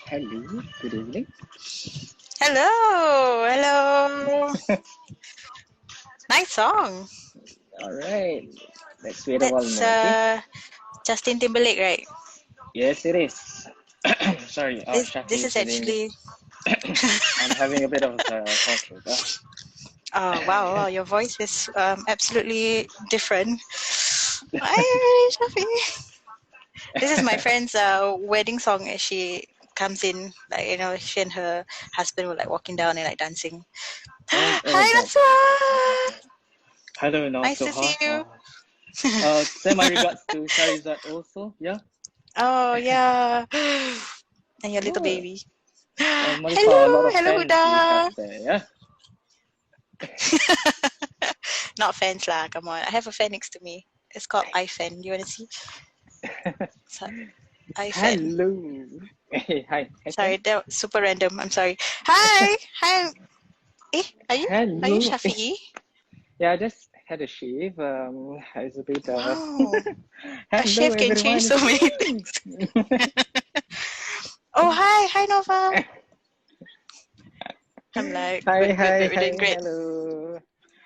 Hello, good evening. Hello. Nice song. All right, let's wait a while That's more, okay? Justin Timberlake, right? Yes, it is. Sorry, This Shafi is is having. actually. I'm having a bit of a sore throat. Oh wow, your voice is absolutely different. Hi, Shafi. This is my friend's wedding song. As she comes in, she and her husband were like walking down and like dancing. Oh, Hi, that. Naswa. Hello, Nice also, to see you. send my regards to Sharizad also. Yeah. Oh yeah, and your little Oh, baby. Malika, a lot of Hello, fans you have Huda. there. Yeah. Not fans lah, come on. I have a fan next to me. It's called iFan. You want to see? So, iFan. Hello. Hey, hi. Sorry, that was super random. I'm sorry. Hi. Hi. Are you Hello. Shafi'i? Yeah, I just had a shave. It's a bit. Wow. A Hello, chef can change so everyone. many things. Oh, hi. Hi, Nova. I'm like, Hi, we're doing great. hello.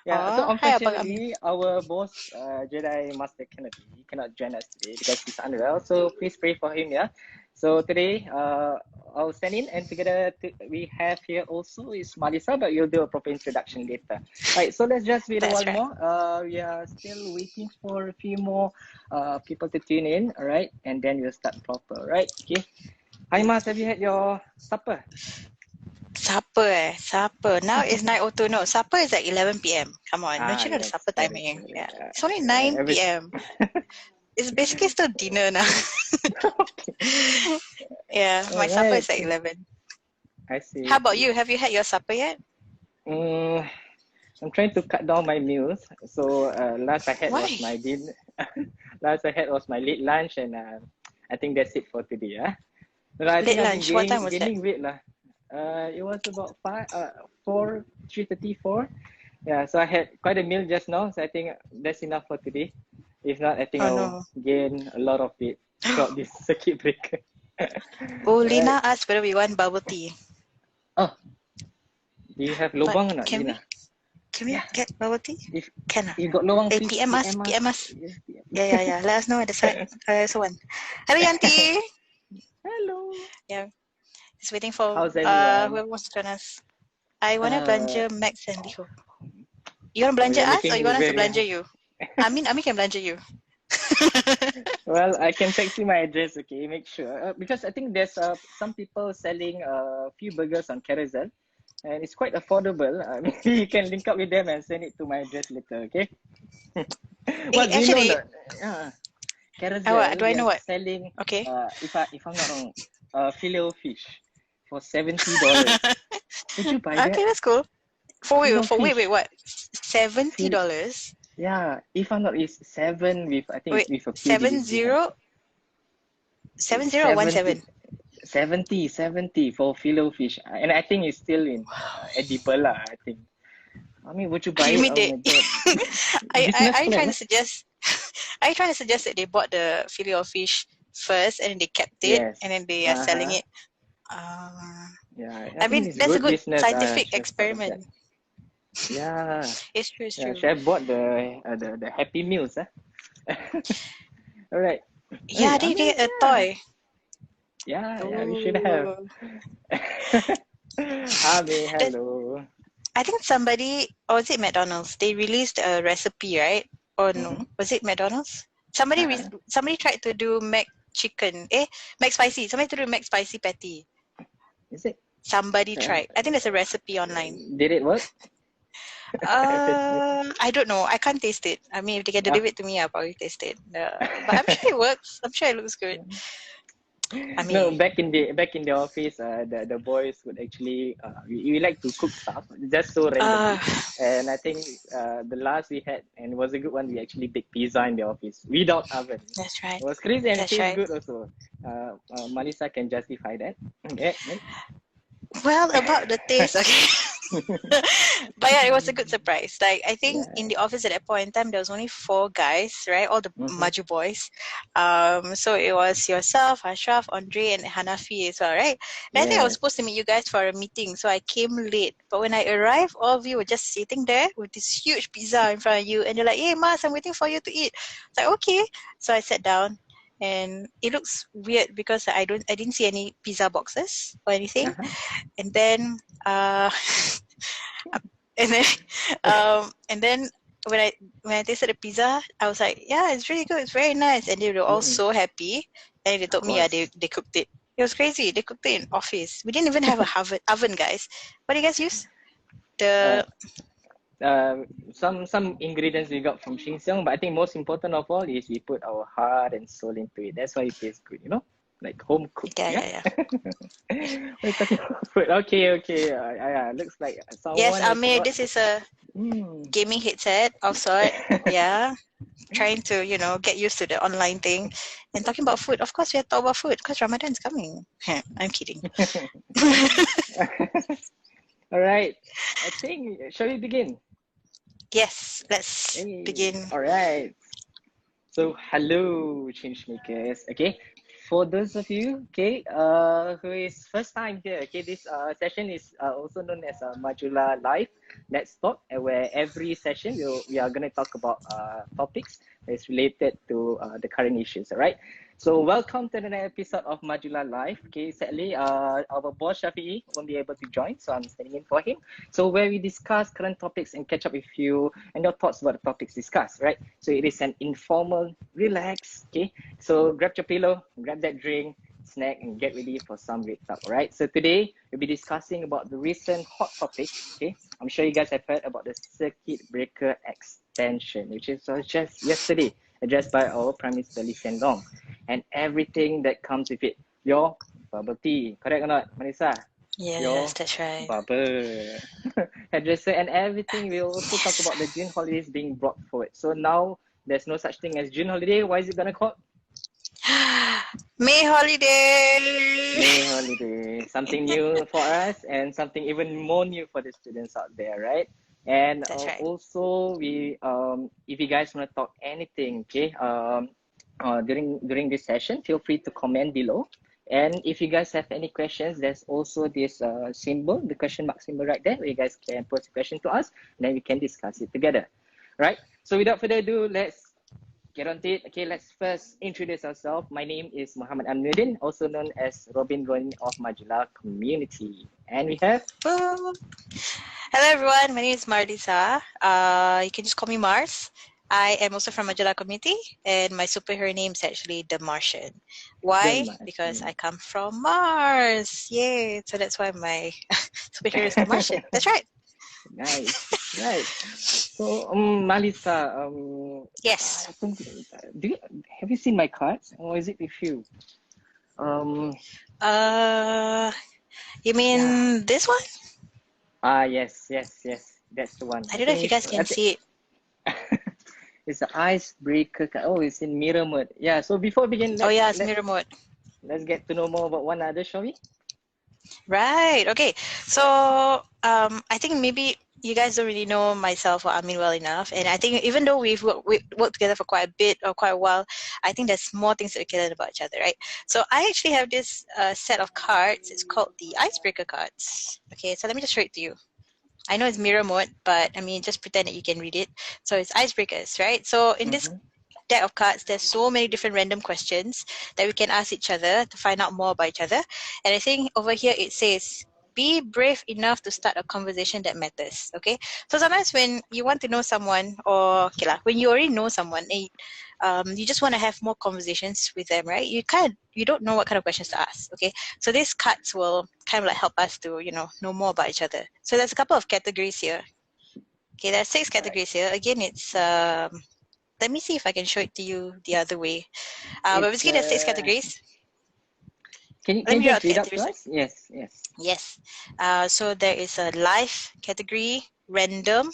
Yeah, so Oh, hi, Abang Amin. unfortunately, our boss, Jedi Master Kennedy, cannot join us today because he's unwell. So please pray for him, yeah. So today, I'll send in, and together we have here also is Malisa, but you'll do a proper introduction later. Right, so let's just wait a That's while right. more. We are still waiting for a few more people to tune in, all right, and then we'll start proper, right? Okay. Hi, Mas, have you had your supper? Supper. Now it's 9:02. No, supper is at 11 p.m. Come on. Don't you know the Yes, supper very timing? true. Yeah. It's only 9 Every p.m. It's basically still dinner now. okay. Yeah, All my supper right. is at 11. I see. How about you? Have you had your supper yet? Mm, I'm trying to cut down my meals. So last I had was Why? my dinner. Last I had was my late lunch, and I think that's it for today. But I think Late I've been lunch. What time was that? gaining weight lah. It was about 3:34. Yeah, so I had quite a meal just now. So I think that's enough for today. If not, I think Oh I'll no. gain a lot of weight throughout this circuit breaker. Oh, Right. Lina asked whether we want bubble tea. Oh, do you have But lobang or not, can Lina? we get bubble tea? If Can ah? you got lobang, please PM us. PM us. PM us. Yes, PM. Yeah. Let us know at the side. I also want. Hello, Yanti. Hello. Yeah. Just waiting for How's everyone? whoever wants to join us. I want to Uh, belanja Max and Liho. You want to belanja you're us or looking you want us to very. belanja you? Ami can belanja you. Well, I can text you my address. Okay, make sure because I think there's some people selling a few burgers on Carousel, and it's quite affordable. Maybe you can link up with them and send it to my address later. Okay. Well, do you know Actually, that? what Carousel, do I they know are what? selling. Okay. If I'm not wrong, filet o fish for $70. Would you buy that? Okay, that's cool. Filet o Wait, fish. what? $70? Fil- yeah, if I'm not, it's seven with I think it's Wait, with a few digits 70, behind. 70 or 70, 17? 70 for filet o fish, and I think it's still in edible lah. I think. I mean, would you buy You it? mean Oh they? my god, business I trying plan. to suggest. I trying to suggest that they bought the fillet of fish first and then they kept it Yes. and then they are selling Uh-huh. it. Yeah, I I think mean, it's that's a good good business. scientific Chef thought of that. experiment. Yeah, It's true. It's yeah. true. Chef bought the Happy Meals. All right. Yeah, I they mean, did a toy. yeah. We should have. Ooh. Abi, That, hello. I think somebody, or was it McDonald's? They released a recipe, right? Or no? Mm-hmm. Was it McDonald's? Somebody tried to do mac chicken. McSpicy. Something to do with McSpicy patty. Is it? Somebody tried. I think there's a recipe online. Did it work? I don't know. I can't taste it. I mean, if they can deliver it to me, I'll probably taste it. But I'm sure it works. I'm sure it looks good. I mean, no, back in the office, the boys would actually we like to cook stuff just so randomly. And I think the last we had, and it was a good one, we actually baked pizza in the office without oven. That's right. It was crazy and it That's tastes right. good also. Melissa can justify that. Okay. Well, about the taste, okay. But yeah, it was a good surprise. Like, I think in the office at that point in time, there was only 4 guys, right? All the Maju boys. So it was yourself, Ashraf, Andre, and Hanafi as well, right? And I think I was supposed to meet you guys for a meeting, so I came late. But when I arrived, all of you were just sitting there with this huge pizza in front of you, and you're like, "Hey, Mas, I'm waiting for you to eat." It's like, okay. So I sat down. And it looks weird because I didn't see any pizza boxes or anything. And then and then when I tasted the pizza, I was like, yeah, it's really good, it's very nice. And they were all so happy. And they told me, yeah, they cooked it. It was crazy. They cooked it in office. We didn't even have a oven, guys. What do you guys use? Some ingredients we got from Sheng Siong, but I think most important of all is we put our heart and soul into it. That's why it tastes good, like home cooked. Yeah. We're talking about food. Okay. Looks like someone. Yes, Amir, this is a gaming headset of sort. Yeah. Trying to, get used to the online thing. And talking about food, of course we have to talk about food because Ramadan's coming. I'm kidding. All right. I think, shall we begin? Yes, let's begin. All right. So, hello, changemakers. Okay. For those of you, who is first time here, this session is also known as Majulah Live. Let's talk, where every session we are going to talk about topics that's related to the current issues. All right. So welcome to another episode of Majulah Live. Okay, sadly, our boss Shafi'i won't be able to join, so I'm standing in for him. So where we discuss current topics and catch up with you and your thoughts about the topics discussed, right? So it is an informal, relax. Okay, so grab your pillow, grab that drink, snack, and get ready for some great talk. All right. So today we'll be discussing about the recent hot topic. Okay, I'm sure you guys have heard about the circuit breaker extension, which is just yesterday, addressed by our Prime Minister Lee Hsien Loong, and everything that comes with it. Your bubble tea, correct or not, Marisa? Yes, that's right. Bubble hairdresser and everything. We'll also talk about the June holidays being brought forward. So now there's no such thing as June holiday. Why is it gonna call? May holiday. May holiday. Something new for us and something even more new for the students out there, right? And also we if you guys want to talk anything, during this session, feel free to comment below. And if you guys have any questions, there's also this symbol, the question mark symbol right there, where you guys can pose a question to us, and then we can discuss it together. Right? So without further ado, let's get on to it. Okay, let's first introduce ourselves. My name is Muhammad Amnuddin, also known as Ronin of Majulah Community. And we have... Hello everyone, my name is Marlisa. You can just call me Mars. I am also from Majulah Community, and my superhero name is actually the Martian. Why? Because I come from Mars. Yay! So that's why my superhero is the Martian. That's right. Nice. Right. So, Marlisa, yes. I think, have you seen my cards, or is it with you? You mean this one? Yes. That's the one. I don't know if you guys can see it. It's the icebreaker card. Oh, it's in mirror mode. Yeah, so before we begin, it's mirror mode. Let's get to know more about one another, shall we? Right. Okay. So I think maybe you guys don't really know myself or Amin well enough, and I think even though we've worked together for quite a while, I think there's more things that we can learn about each other, right? So I actually have this set of cards. It's called the icebreaker cards. Okay, so let me just show it to you. I know it's mirror mode, but I mean, just pretend that you can read it. So it's icebreakers, right? So in this deck of cards, there's so many different random questions that we can ask each other to find out more about each other. And I think over here it says, be brave enough to start a conversation that matters. Okay, so sometimes when you want to know someone, or when you already know someone, you just want to have more conversations with them, right? You don't know what kind of questions to ask. Okay, so these cards will kind of like help us to know more about each other. So there's a couple of categories here. Okay, there are 6 categories here. Again, it's let me see if I can show it to you the other way. But basically, there's 6 categories. Can you Let me just read read out to us? Yes. Yes. So there is a life category, random,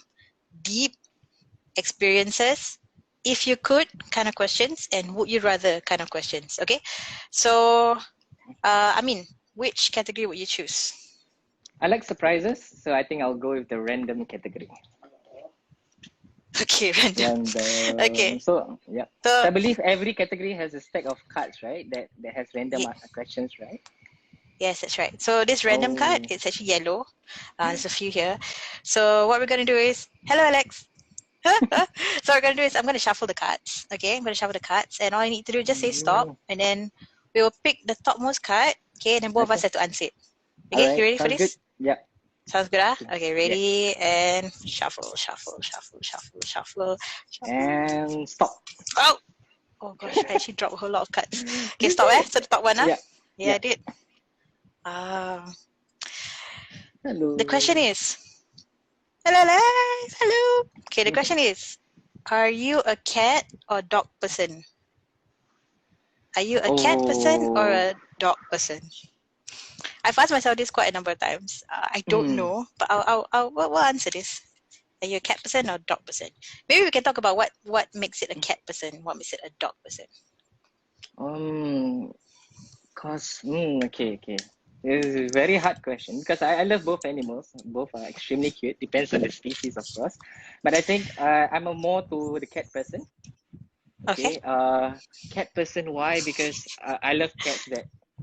deep, experiences, if you could kind of questions, and would you rather kind of questions. Okay. So, which category would you choose? I like surprises, so I think I'll go with the random category. Okay, random. Okay. So yeah. So I believe every category has a stack of cards, right? That has random questions, right? Yes, that's right. So this random card, it's actually yellow. There's a few here. So what we're gonna do is, hello Alex. So what we're gonna do is I'm gonna shuffle the cards. Okay, I'm gonna shuffle the cards, and all I need to do is just say stop, and then we will pick the topmost card. Okay, and then both of us have to answer it. Okay, you ready for this? Good. Yeah. Sounds good, Okay, ready, and shuffle. And stop. Oh gosh, I actually dropped a whole lot of cards. Okay, stop, So the top one, Yeah, I did. Hello. The question is, hello, Alex. Hello. Okay, the question is, are you a cat or dog person? Are you a cat person or a dog person? I've asked myself this quite a number of times. I don't know, but we'll answer this. Are you a cat person or dog person? Maybe we can talk about what makes it a cat person, what makes it a dog person. Okay. This is a very hard question because I love both animals. Both are extremely cute. Depends on the species, of course. But I think I'm a more to the cat person. Okay. Cat person. Why? Because I love cats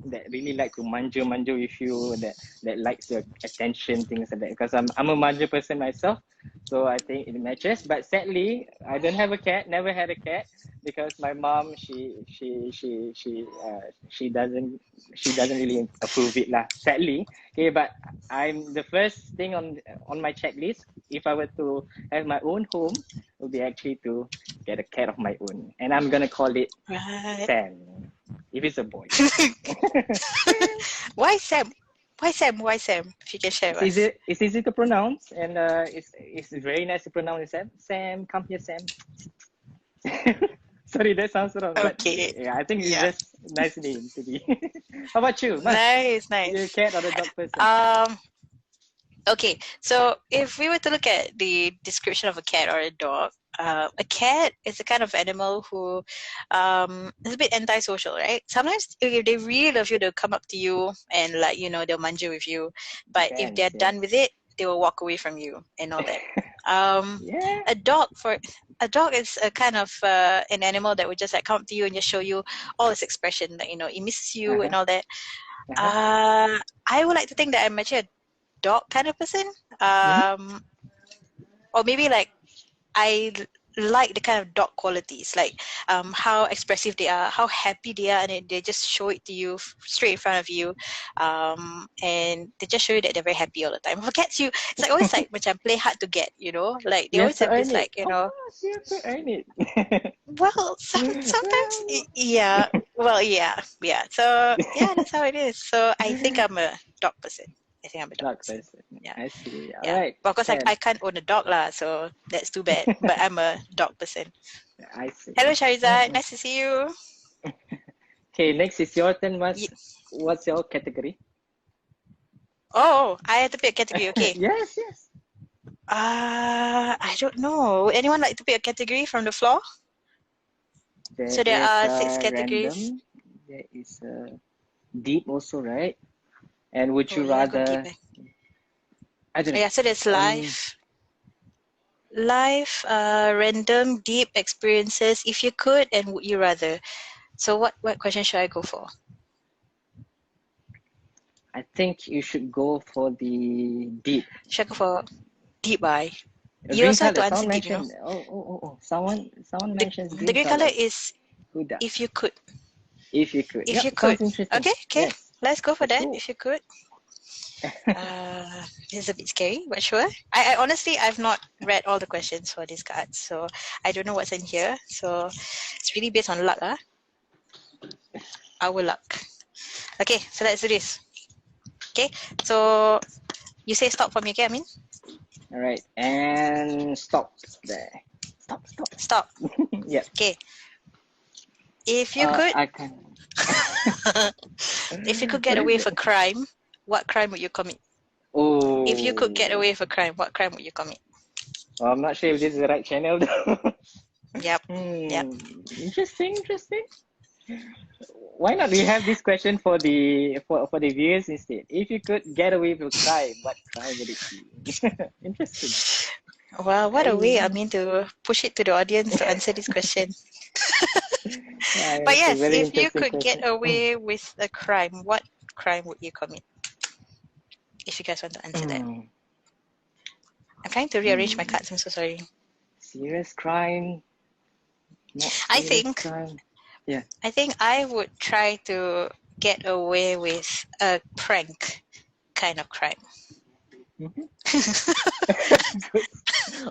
that really like to manja with you, that likes your attention, things like that. Because I'm a manja person myself, so I think it matches. But sadly, I don't have a cat. Never had a cat because my mom she doesn't really approve it lah. Sadly, okay. But I'm the first thing on my checklist. If I were to have my own home, would be actually to get a cat of my own, and I'm gonna call it Sam. If it's a boy. Why Sam? Why Sam? If you can share with us. It's easy to pronounce, and it's very nice to pronounce. Sam, come here, Sam. Sorry, that sounds wrong. Okay. But yeah, I think it's just a nice name to be. How about you? Nice. You're a cat or a dog person? Okay, so if we were to look at the description of a cat or a dog, a cat is a kind of animal who is a bit antisocial, right? Sometimes if they really love you, they'll come up to you and they'll manja with you. But if they're done with it, they will walk away from you and all that. A dog is a kind of an animal that would just come up to you and just show you all its expression, that it misses you and all that. I would like to think that I'm actually a dog kind of person, or maybe I like the kind of dog qualities, how expressive they are, how happy they are, and they just show it to you straight in front of you, and they just show you that they're very happy all the time. For cats, it's always macam play hard to get, they always have this you have to earn it. Well, sometimes yeah. So yeah, that's how it is. So I think I'm a dog person. I think I'm a dog person. Yeah. I see. All yeah. right. But of course, I can't own a dog lah, so that's too bad. But I'm a dog person. I see. Hello, Sharizad. Nice to see you. Okay, next is your turn. What's your category? Oh, I have to pick a category. Okay. Yes. I don't know. Would anyone like to pick a category from the floor? So there are 6 categories. Random. There is deep also, right? And would you rather? I don't know. Yeah, so there's life, random, deep experiences. If you could, and would you rather? So what question should I go for? I think you should go for the deep. Should I go for deep? You also have to answer deep, Oh! Someone mentions green. The green color is if you could. If you could. If you could. Okay. Yes. Let's go for that. If you could. This is a bit scary, but sure. I honestly, I've not read all the questions for these cards, so I don't know what's in here. So it's really based on luck, our luck. Okay, so let's do this. Okay, so you say stop for me, okay, Amin? All right, and stop there. Stop. Stop. Yeah. Okay. If you could, I can. if you could get away with a crime, what crime would you commit? Oh. If you could get away with a crime, what crime would you commit? Well, I'm not sure if this is the right channel though. Yep. Yep. Interesting. Why not we have this question for the viewers instead? If you could get away with a crime, what crime would it be? Interesting. Well, what a way, I mean, to push it to the audience to answer this question. But yes, if you could get away with a crime, what crime would you commit? If you guys want to answer that. I'm trying to rearrange my cards, I'm so sorry. Serious crime? I think crime. Yeah. I think I would try to get away with a prank kind of crime.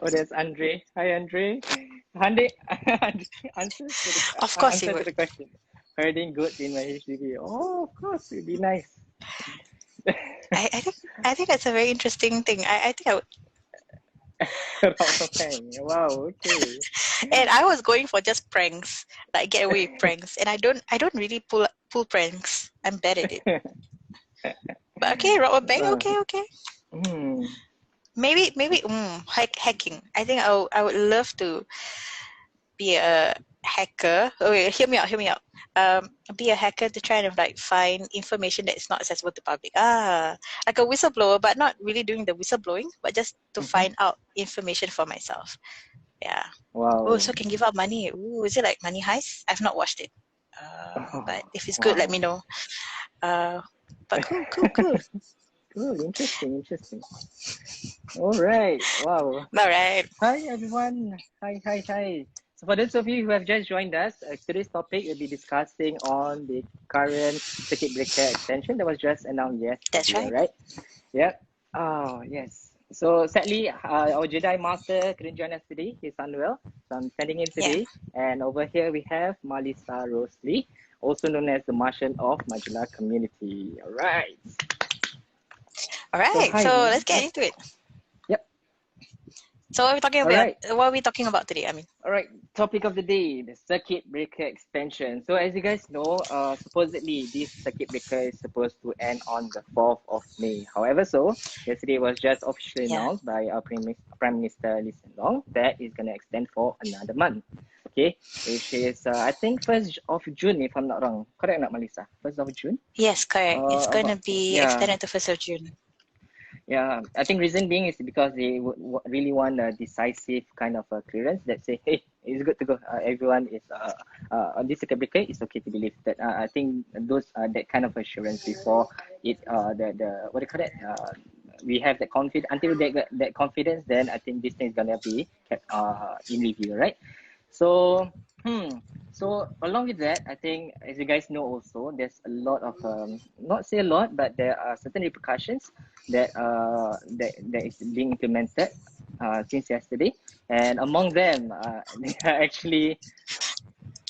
Oh, there's Andre. Hi, Andre. Andre, answer of course answer to the question. Herding goats in my HDB. Oh, of course, it'd be nice. I think that's a very interesting thing. I think I would. Wow, okay. And I was going for just pranks, like get away with pranks, and I don't really pull pranks. I'm bad at it. But okay, rob a bank. Okay. Maybe hacking. I think I would love to be a hacker. Okay, hear me out. Be a hacker to try and like find information that is not accessible to public. Like a whistleblower, but not really doing the whistleblowing, but just to find out information for myself. Yeah. Wow. Oh, so can give out money. Ooh, is it like Money Heist? I've not watched it. But if it's good, let me know. But cool. Cool, interesting. All right, wow. All right. Hi, everyone. Hi. So for those of you who have just joined us, today's topic will be discussing on the current circuit breaker extension that was just announced yesterday. That's right. Yep. Oh, yes. So sadly, our Jedi Master couldn't join us today. He's unwell, so I'm sending him today. Yeah. And over here we have Melissa Rose Lee, also known as the Martian of Majulah community. All right. So let's get into it. Yep. So what are we talking about? Right. What are we talking about today? All right. Topic of the day: the circuit breaker extension. So as you guys know, supposedly this circuit breaker is supposed to end on the 4th of May. However, yesterday was just officially announced by our Prime Minister Lee Hsien Loong that it's going to extend for another month. Okay, which is I think 1st of June, if I'm not wrong. Correct, not Melissa? 1st of June. Yes, correct. It's going to be extended to 1st of June. Yeah, I think reason being is because they would really want a decisive kind of clearance that say, hey, it's good to go. Everyone is on this circuit breaker. It's okay to be lifted. I think those that kind of assurance before it the what do you call it? We have that confidence. Until they get that confidence, then I think this thing is gonna be kept in review, right? So so along with that, I think as you guys know also, there's a lot of not say a lot, but there are certain repercussions that that is being implemented since yesterday, and among them they are actually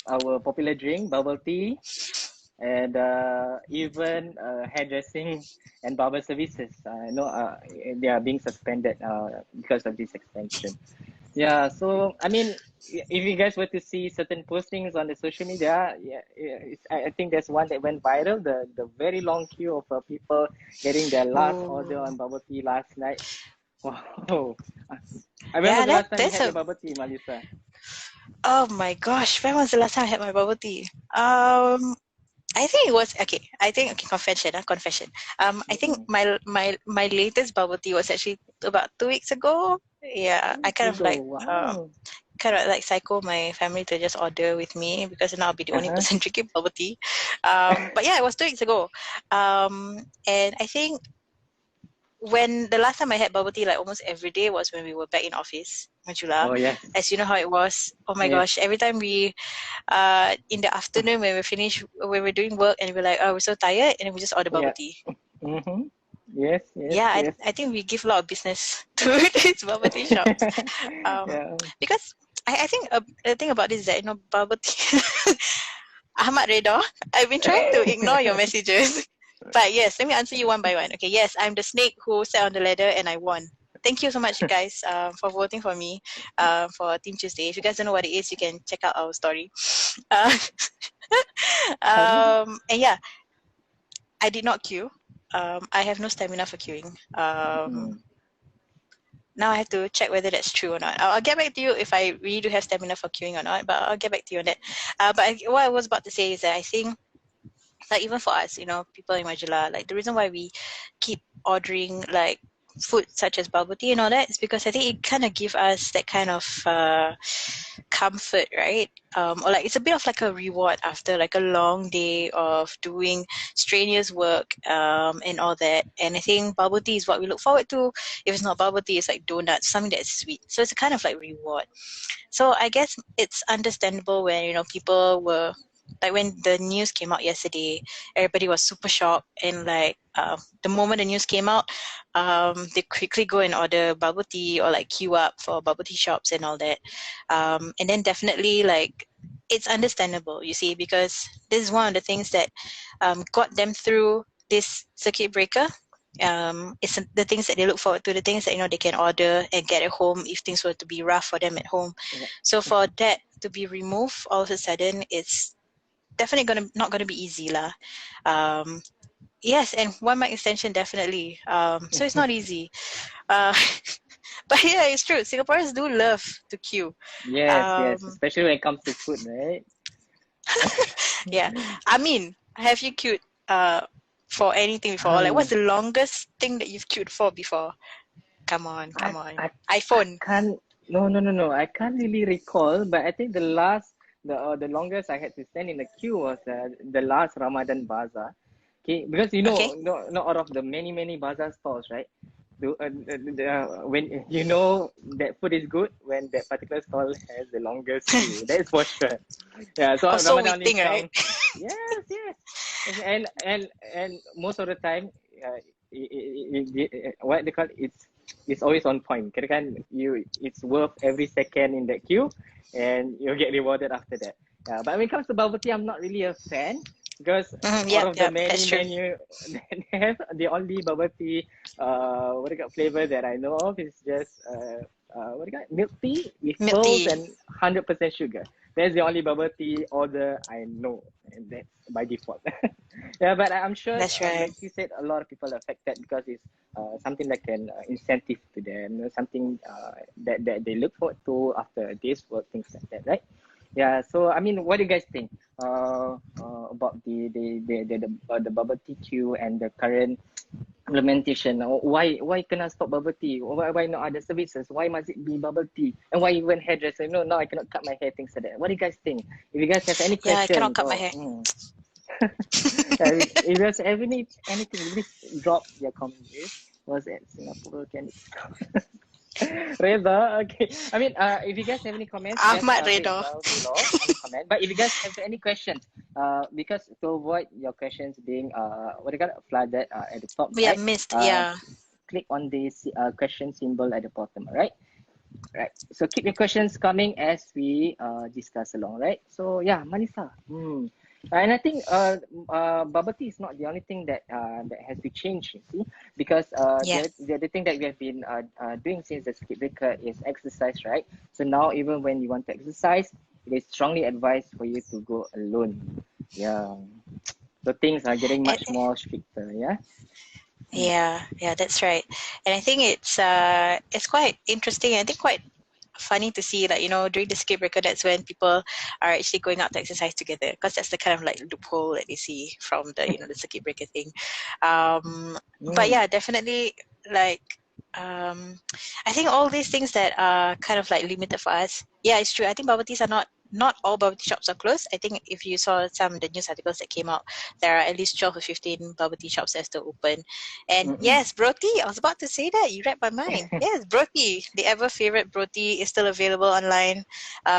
our popular drink, bubble tea, and even hairdressing and barber services. They are being suspended because of this extension. Yeah, so I mean, if you guys were to see certain postings on the social media, I think there's one that went viral. The very long queue of people getting their last order on bubble tea last night. Wow! I remember the last time you had your bubble tea, Melissa. Oh my gosh, when was the last time I had my bubble tea? I think it was confession. I think my latest bubble tea was actually about 2 weeks ago. Yeah, I kind of like psycho my family to just order with me because now I'll be the only person drinking bubble tea. But yeah, it was 2 weeks ago. And I think when the last time I had bubble tea like almost every day was when we were back in office, Majulah. Oh yes. As you know how it was. Oh my gosh, every time we in the afternoon when we finish when we're doing work and we're like, oh, we're so tired, and then we just order bubble tea. Yes, yes, Yeah, yes. I think we give a lot of business to these bubble tea shops. Yeah. Because I think the thing about this is that, you know, bubble tea. Ahmad Reda, I've been trying to ignore your messages. But yes, let me answer you one by one. Okay, yes, I'm the snake who sat on the ladder and I won. Thank you so much, you guys, for voting for me for Team Tuesday. If you guys don't know what it is, you can check out our story. Uh, and yeah, I did not queue. I have no stamina for queuing. Mm. Now I have to check whether that's true or not. I'll get back to you if I really do have stamina for queuing or not, but I'll get back to you on that. What I was about to say is that I think, like, even for us, you know, people in Majulah, like, the reason why we keep ordering like food such as bubble tea and all that is because I think it kind of give us that kind of comfort, right? Or like it's a bit of like a reward after like a long day of doing strenuous work and all that. And I think bubble tea is what we look forward to. If it's not bubble tea, it's like donuts, something that's sweet. So it's a kind of like reward. So I guess it's understandable when, you know, people were like, when the news came out yesterday, everybody was super shocked, and like the moment the news came out, they quickly go and order bubble tea or like queue up for bubble tea shops and all that. And then definitely, like, it's understandable, you see, because this is one of the things that got them through this circuit breaker. It's the things that they look forward to, the things that, you know, they can order and get at home if things were to be rough for them at home. Yeah. So for that to be removed all of a sudden, it's definitely not gonna be easy lah. Yes, and 1 month extension definitely. So it's not easy. Uh, but yeah, it's true. Singaporeans do love to queue. Yes, yes, Um, especially when it comes to food, right? yeah. I mean, have you queued for anything before? Like, what's Um, the longest thing that you've queued for before? Come on, I, come on. I iPhone. can't. No, no, no, no. I can't really recall, but I think the longest I had to stand in the queue was the last Ramadan bazaar. Okay, because Okay. not out of the many bazaar stalls, right? When you know that food is good when that particular stall has the longest queue. That is for sure. Yeah. So Also Ramadan only waiting, right? come. Yes, yes. And most of the time, what they call it, it's always on point. Kira kan it's worth every second in that queue, and you'll get rewarded after that. Yeah, but when it comes to bubble tea, I'm not really a fan because out Yep, of the yep, that's many true. menu that they have, the only bubble tea what do you call flavor that I know of is just what do you call milk tea with Milk pearls tea. and 100% sugar. That's the only bubble tea order I know, and that's by default. Yeah, but I'm sure, That's right. like you said, a lot of people are affected because it's something like an incentive to them, something that they look forward to after a day's work, things like that, right? Yeah. So I mean, what do you guys think about the bubble tea queue and the current implementation? Why cannot stop bubble tea? Why not other services? Why must it be bubble tea? And why even hairdresser? No, now I cannot cut my hair. Things like that. What do you guys think? If you guys have any Yeah, I cannot questions cut my or hair. if you guys have anything, please drop your comment. Was it Singapore can Reza, okay. I mean, if you guys have any comments, just Ahmad put it Reda. down below on the comment. But if you guys have any questions, because to avoid your questions being what do you call it, flooded at the top, We have right? missed, Uh, yeah. click on the question symbol at the bottom, right? Right. So keep your questions coming as we discuss along, right? So yeah, Malisa. And I think bubble tea is not the only thing that has to change, you see, because Yeah. the other thing that we have been doing since the circuit breaker is exercise, right? So now even when you want to exercise, it is strongly advised for you to go alone. Yeah. So things are getting And, much more stricter. Yeah. yeah, that's right. And I think it's quite interesting. I think quite funny to see, like, you know, during the circuit breaker, that's when people are actually going out to exercise together, because that's the kind of like loophole that they see from the, you know, the circuit breaker thing. But yeah, definitely, like, I think all these things that are kind of like limited for us. Yeah, it's true. I think bubble teas are not not all bubble tea shops are closed. I think if you saw some of the news articles that came out, there are at least 12 or 15 bubble tea shops that are still open. And yes, bro tea, I was about to say that. You read my mind. Yes, bro tea, the ever favorite bro tea, is still available online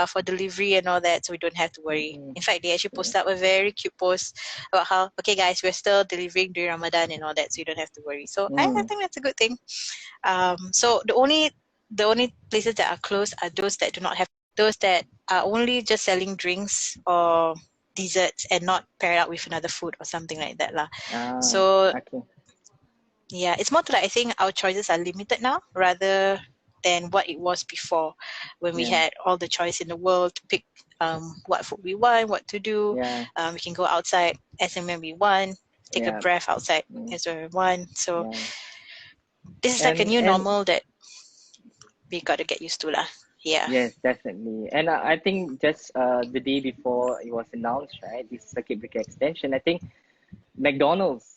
for delivery and all that, so we don't have to worry. In fact, they actually posted up a very cute post about how, okay guys, we're still delivering during Ramadan and all that, so you don't have to worry. So I think that's a good thing. So the only places that are closed are those that do not have, those that are only just selling drinks or desserts and not paired up with another food or something like that lah. So yeah, it's more to like, I think our choices are limited now rather than what it was before, when we had all the choice in the world to pick what food we want, what to do. We can go outside as and when we want, take a breath outside as when we want. So this is like a new normal that we got to get used to lah. Yeah. Yes, definitely. And I think just the day before it was announced, right, this circuit breaker extension, I think McDonald's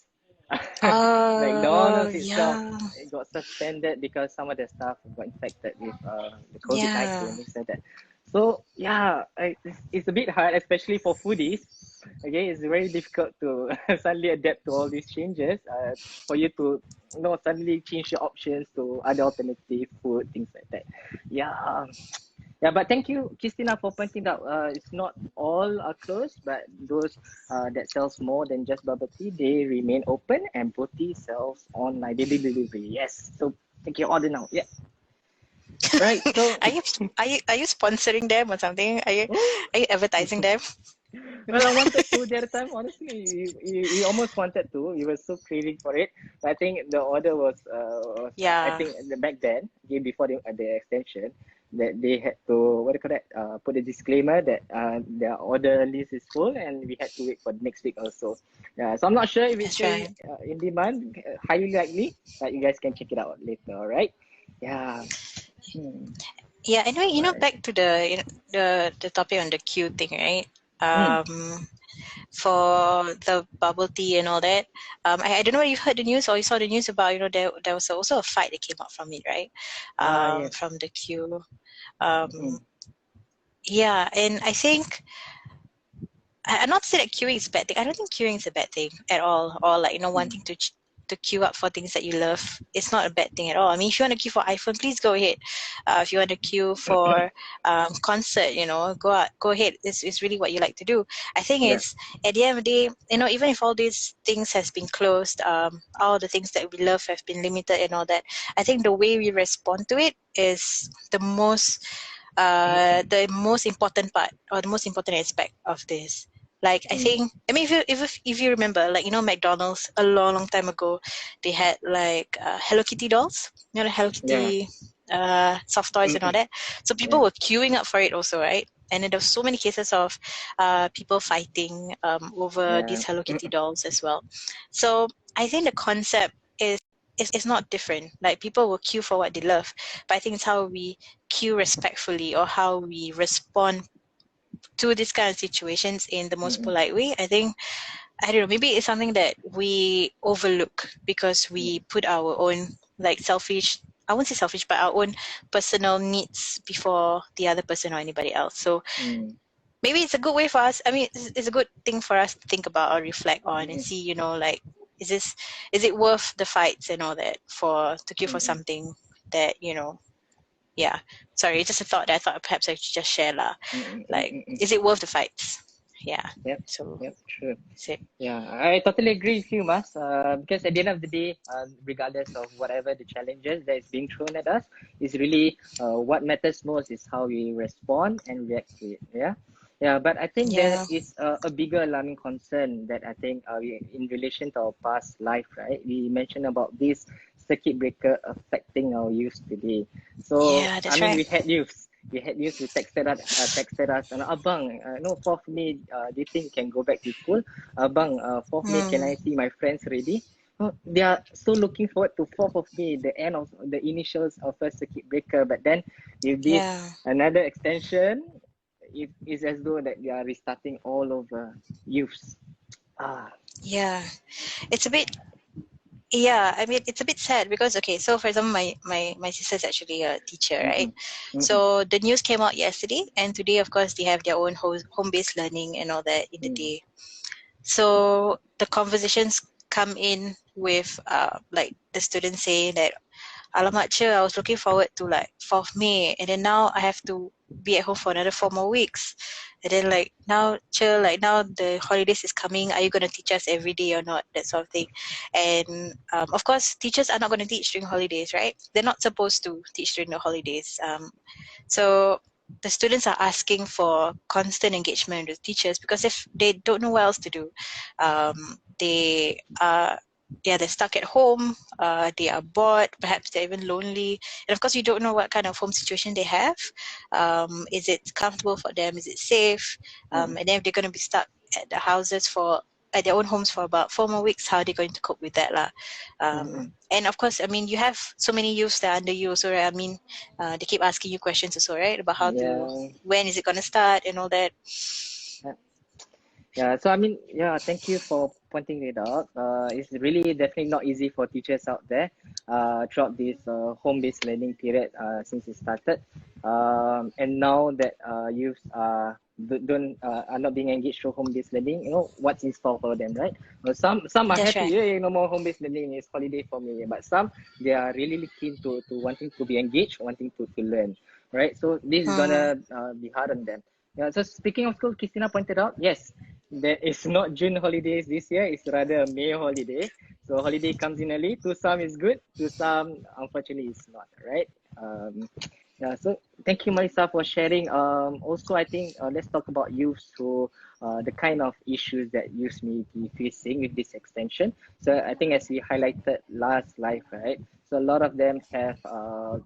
McDonald's itself, it got suspended because some of the staff got infected with the COVID-19 and things like that. So yeah, it's a bit hard, especially for foodies. Okay, it's very difficult to suddenly adapt to all these changes. For you to suddenly change your options to other alternative food, things like that. Yeah. Yeah, but thank you, Christina, for pointing out. It's not all are closed, but those that sells more than just bubble tea, they remain open, and Boti sells online daily delivery. Yes, so take your order now. Yeah. Right. So are you sponsoring them or something? Are you advertising them? Well, I wanted to the other time. Honestly, we almost wanted to. We were so craving for it. But I think the order was I think back then, before the extension, that they had to put a disclaimer that their order list is full and we had to wait for next week also. Yeah, so I'm not sure if it's still in demand. Highly likely, but you guys can check it out later. All right? Yeah. Yeah. Anyway, back to the topic on the queue thing, right? For the bubble tea and all that. I don't know if you heard the news or you saw the news about, there was also a fight that came out from it, right? Yes. From the queue. Yeah, and I think, I'm not saying that queuing is a bad thing. I don't think queuing is a bad thing at all. Or like, wanting to queue up for things that you love, it's not a bad thing at all. I mean, if you want to queue for iPhone, please go ahead. If you want to queue for concert, go ahead. It's really what you like to do. I think it's, at the end of the day, even if all these things has been closed, all the things that we love have been limited and all that, I think the way we respond to it is the most important part, or the most important aspect of this. Like, I think, I mean, if you remember, like, McDonald's a long time ago, they had like Hello Kitty dolls, Hello Kitty soft toys and all that. So people were queuing up for it also, right? And then there was so many cases of people fighting over these Hello Kitty dolls as well. So I think the concept is not different. Like, people will queue for what they love, but I think it's how we queue respectfully, or how we respond to this kind of situations in the most polite way. I think, I don't know, maybe it's something that we overlook because we put our own, like, selfish, I won't say selfish, but our own personal needs before the other person or anybody else. So maybe it's a good way for us. I mean, it's a good thing for us to think about or reflect on and see, like, is it worth the fights and all that to queue for something that, yeah. Sorry, it's just a thought that I thought perhaps I should just share lah. Like, is it worth the fights? Yeah. Yep. So True. that's it. Yeah, I totally agree with you, Mas. Because at the end of the day, regardless of whatever the challenges that is being thrown at us, is really what matters most is how we respond and react to it. Yeah. Yeah, but I think there is a bigger alarming concern that I think in relation to our past life, right? We mentioned about this circuit breaker affecting our youth today. So we had youths. We had youths who texted us, and Abang, no, 4th May, do you think can go back to school? Abang, 4th May, can I see my friends already? They are so looking forward to 4th of May, the end of the initials of first circuit breaker. But then with this another extension, it is as though that they are restarting all over youths. Yeah, it's a bit Yeah, I mean it's a bit sad because okay, so for example, my sister's actually a teacher, right? So the news came out yesterday, and today, of course, they have their own home-based learning and all that in the day. So the conversations come in with like the students saying that, "Alamak, Cher, I was looking forward to like 4th May, and then now I have to be at home for another 4 more weeks." And then like now, Cher, like now the holidays is coming. Are you going to teach us every day or not? That sort of thing. And of course, teachers are not going to teach during holidays, right? They're not supposed to teach during the holidays. So the students are asking for constant engagement with teachers because if they don't know what else to do, they are they're stuck at home, they are bored, perhaps they're even lonely, and of course you don't know what kind of home situation they have. Is it comfortable for them, is it safe, and then if they're going to be stuck at the houses for at their own homes for about 4 more weeks, how are they going to cope with that lah? And of course, I mean, you have so many youths that are under you also, right? I mean, they keep asking you questions also, right, about how to, when is it going to start and all that. Yeah, so I mean, yeah, thank you for pointing it out. It's really definitely not easy for teachers out there throughout this home-based learning period since it started. And now that youth are not being engaged through home-based learning, you know, what's in store for them, right? Some are That's happy, right. yeah, no more home-based learning, it's holiday for me. But some, they are really keen to wanting to be engaged, wanting to learn, right? So this is gonna be hard on them. Yeah, so speaking of school, Christina pointed out, yes, there is not June holidays this year, it's rather a May holiday. So holiday comes in early. To some is good, to some unfortunately it's not, right? Yeah, so thank you, Marisa, for sharing. Also, I think let's talk about youths who the kind of issues that youth may be facing with this extension. So I think as we highlighted last live, right? So a lot of them have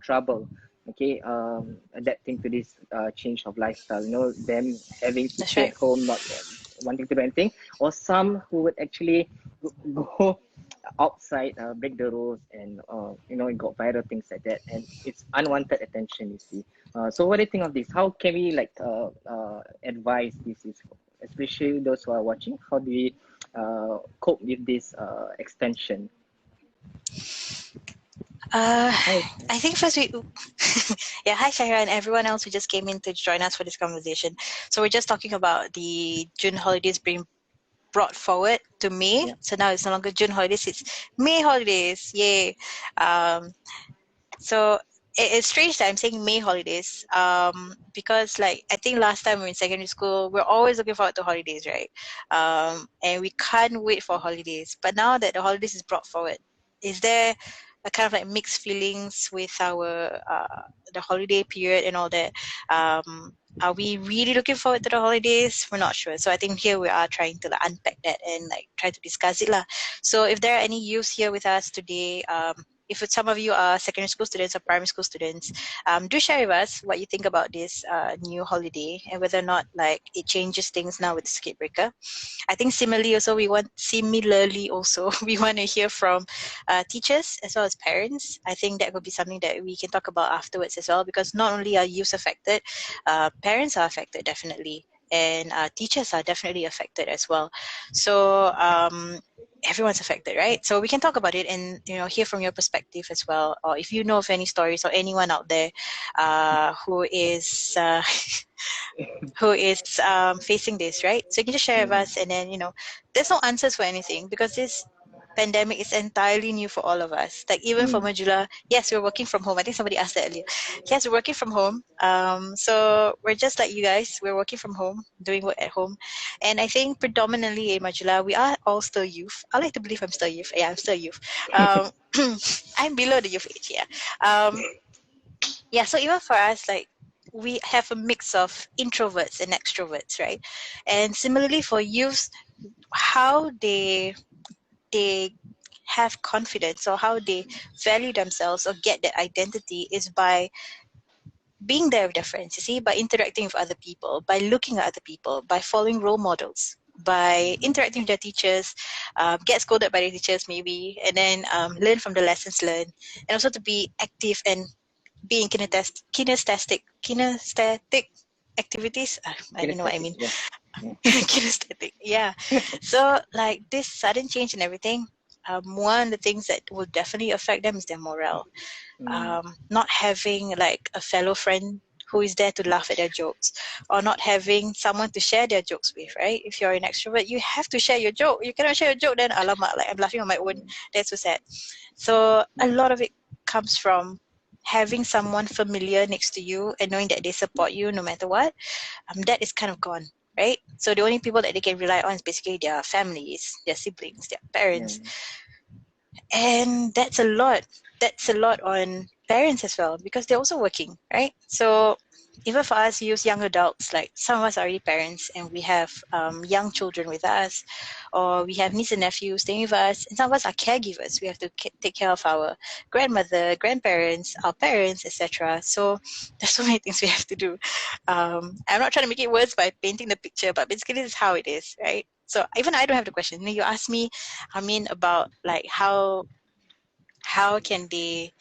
trouble, okay, adapting to this change of lifestyle. You know, them having to That's stay right. at home, not wanting to do anything, or some who would actually go outside, break the rules, and you know, it got viral things like that, and it's unwanted attention. You see. So what do you think of this? How can we like advise this, is especially those who are watching? How do we cope with this extension? Hi. I think first we, yeah, hi Shahira and everyone else who just came in to join us for this conversation. So we're just talking about the June holidays being brought forward to May. Yeah. So now it's no longer June holidays, it's May holidays. Yay. So it's strange that I'm saying May holidays because like I think last time we were in secondary school, we're always looking forward to holidays, right? And we can't wait for holidays. But now that the holidays is brought forward, is there a kind of like mixed feelings with our the holiday period and all that? Are we really looking forward to the holidays? We're not sure. So I think here we are trying to like unpack that and like try to discuss it lah. So if there are any youths here with us today, if some of you are secondary school students or primary school students, do share with us what you think about this new holiday and whether or not like it changes things now with the circuit breaker. I think similarly also we want we want to hear from teachers as well as parents. I think that would be something that we can talk about afterwards as well, because not only are youth affected, parents are affected definitely, and teachers are definitely affected as well. So everyone's affected, right? So we can talk about it and hear from your perspective as well, or if you know of any stories or anyone out there who is facing this, right? So you can just share with us, and then there's no answers for anything because this pandemic is entirely new for all of us. Like even for Majulah, yes, we're working from home. I think somebody asked that earlier. Yes, we're working from home. So we're just like you guys. We're working from home, doing work at home, and I think predominantly in Majulah, we are all still youth. I like to believe I'm still youth. Yeah, I'm still youth. I'm below the youth age. Yeah. Yeah. So even for us, like, we have a mix of introverts and extroverts, right? And similarly for youth, how they have confidence or how they value themselves or get their identity is by being there with their friends, you see, by interacting with other people, by looking at other people, by following role models, by interacting with their teachers, get scolded by their teachers maybe, and then learn from the lessons learned, and also to be active and be in kinesthetic activities. I don't know what I mean. Yeah. Kinesthetic, yeah. So like this sudden change and everything, one of the things that will definitely affect them is their morale. Not having like a fellow friend who is there to laugh at their jokes, or not having someone to share their jokes with, right? If you're an extrovert, you have to share your joke. You cannot share your joke, then alamak, like I'm laughing on my own. That's so sad. So a lot of it comes from having someone familiar next to you and knowing that they support you no matter what. That is kind of gone, right? So the only people that they can rely on is basically their families, their siblings, their parents. And that's a lot. That's a lot on parents as well, because they're also working, right? So even for us, use young adults, like some of us are already parents and we have young children with us, or we have niece and nephews staying with us, and some of us are caregivers. We have to take care of our grandmother, grandparents, our parents, etc. So there's so many things we have to do. I'm not trying to make it worse by painting the picture, but basically this is how it is, right? So even I don't have the question. You asked me, about like how can they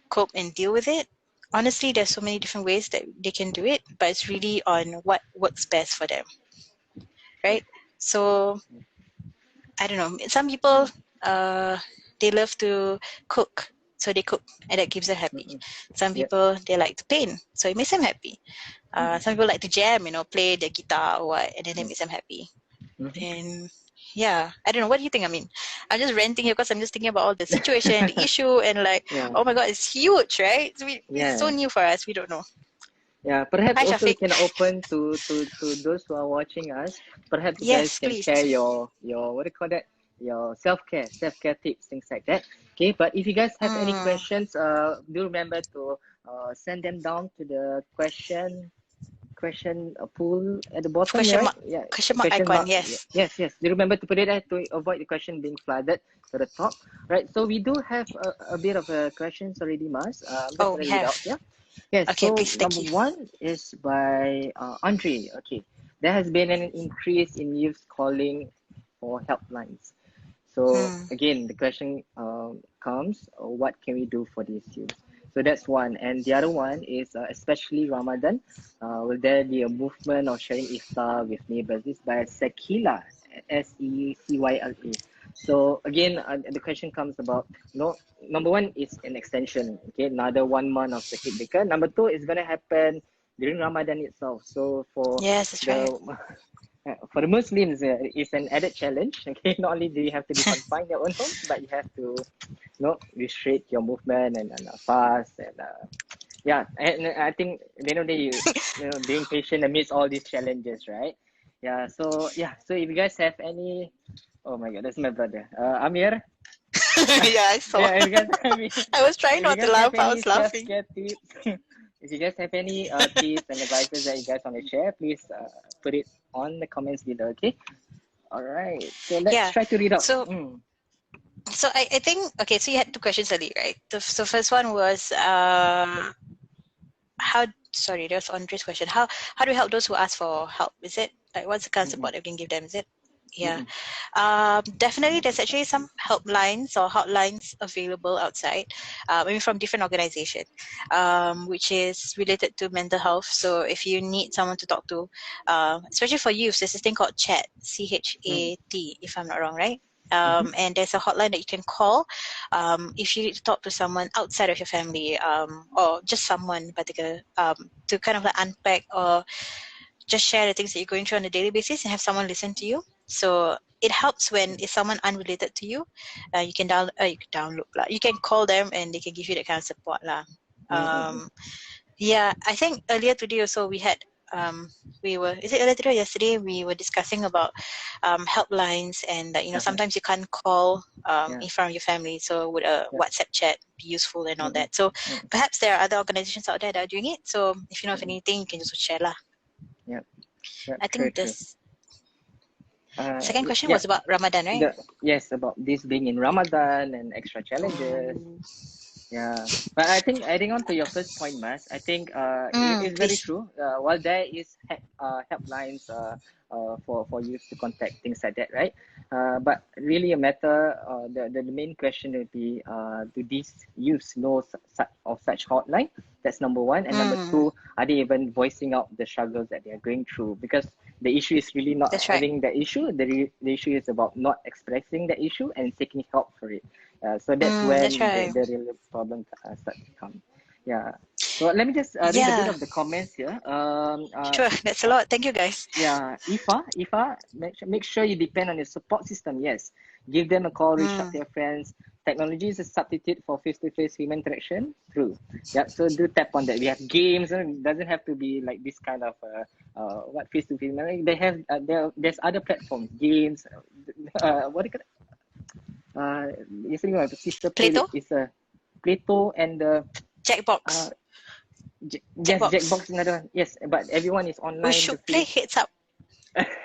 cope and deal with it. Honestly, there's so many different ways that they can do it, but it's really on what works best for them, right? So I don't know. Some people they love to cook, so they cook, and that keeps them happy. Some people they like to paint, so it makes them happy. Some people like to jam, play the guitar or what, and then it makes them happy. And yeah, I don't know. What do you think? I mean, I'm just ranting here because I'm just thinking about all the situation, the issue, and like, oh my God, it's huge, right? It's so new for us. We don't know. Yeah, perhaps Hi, also we Shafiq. can open to those who are watching us. Perhaps you guys can share your what do you call that? Your self-care tips, things like that. Okay, but if you guys have any questions, do remember to send them down to the question pool at the bottom, Question right? mark. Yeah, Question mark icon. Yes. Yes. Do remember to put it there to avoid the question being flooded to the top, right? So we do have a bit of questions already, Mars. I'm just Oh, gonna we read have. out here. Yes, Okay, so please. Thank number you. one is by Andre. Okay, there has been an increase in youth calling for helplines. So again, the question comes, what can we do for these youth? So that's one. And the other one is especially Ramadan. Will there be a movement of sharing iftar with neighbors? This is by Sekila, Secyla. So again, the question comes about, number one is an extension. Okay, another 1 month of circuit breaker. Number two is going to happen during Ramadan itself. So Yes, that's right. for the Muslims, it's an added challenge. Okay, not only do you have to be confined in your own homes, but you have to, restrict your movement and fast and and I think at the end of the day, being patient amidst all these challenges, right? Yeah. So if you guys have any, oh my God, that's my brother, Amir. Yeah, I saw. Yeah, if you guys have any, I was trying if you not to guys have laugh. I any was laughing. self-care tips, if you guys have any tips and advices that you guys want to share, please put it on the comments below. Okay. All right. So let's Yeah. try to read out. So I think, okay, so you had two questions earlier, right? So first one was there's Andre's question. How do we help those who ask for help? Is it like what's the kind of support that we can give them? Is it? Yeah. Definitely there's actually some helplines or hotlines available outside, maybe from different organizations, which is related to mental health. So if you need someone to talk to, especially for youth, there's this thing called CHAT, CHAT, if I'm not wrong, right? And there's a hotline that you can call if you need to talk to someone outside of your family, or just someone in particular, to kind of like unpack or just share the things that you're going through on a daily basis and have someone listen to you. So it helps when it's someone unrelated to you. You can download, you can call them and they can give you that kind of support lah. Yeah, I think earlier today also we had is it earlier today or yesterday, we were discussing about helplines, and sometimes you can't call in front of your family, so would a WhatsApp chat be useful and all that. So perhaps there are other organizations out there that are doing it, so if you know of anything, you can just share lah. I think this second question was about Ramadan, right? Yes, about this being in Ramadan and extra challenges. Yeah, but I think adding on to your first point, Mas, I think it's very true. While there is helplines for you to contact, things like that, right? But really a matter, the main question would be, do these youths know of such hotline? That's number one. And number two, are they even voicing out the struggles that they are going through? Because the issue is really not That's right. having the issue. The issue is about not expressing the issue and seeking help for it. So that's when That's right. the real problem start to come. Yeah. So let me just read a bit of the comments here. Sure, that's a lot. Thank you, guys. Yeah, Ifa, make sure you depend on your support system. Yes, give them a call, reach out to your friends. Technology is a substitute for face-to-face human interaction. True. Yeah, so do tap on that. We have games, and it doesn't have to be like this kind of what face-to-face. They have there's other platforms, games. What do you call it? Yesterday my sister played Plato? it. It's a Plato and the Jackbox. yes, Jackbox. Jackbox is another one. Yes, but everyone is online. We should play Heads Up.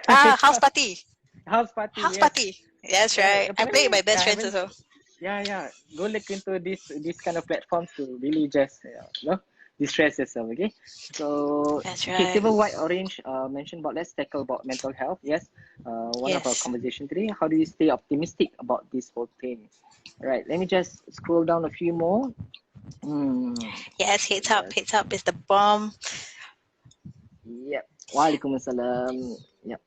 House Party. House Party. House Yes. Party. That's right. I play with my best friends haven't- also. Yeah. Go look into this kind of platforms to really just distress yourself. Okay. So That's okay, right. silver, white, orange. Mentioned about let's tackle about mental health. Yes. One of our Yes. conversation today. How do you stay optimistic about this whole thing? Right. Let me just scroll down a few more. Yes, Heads Up. Heads Up is the bomb. Yep. Waalaikumsalam. Yep.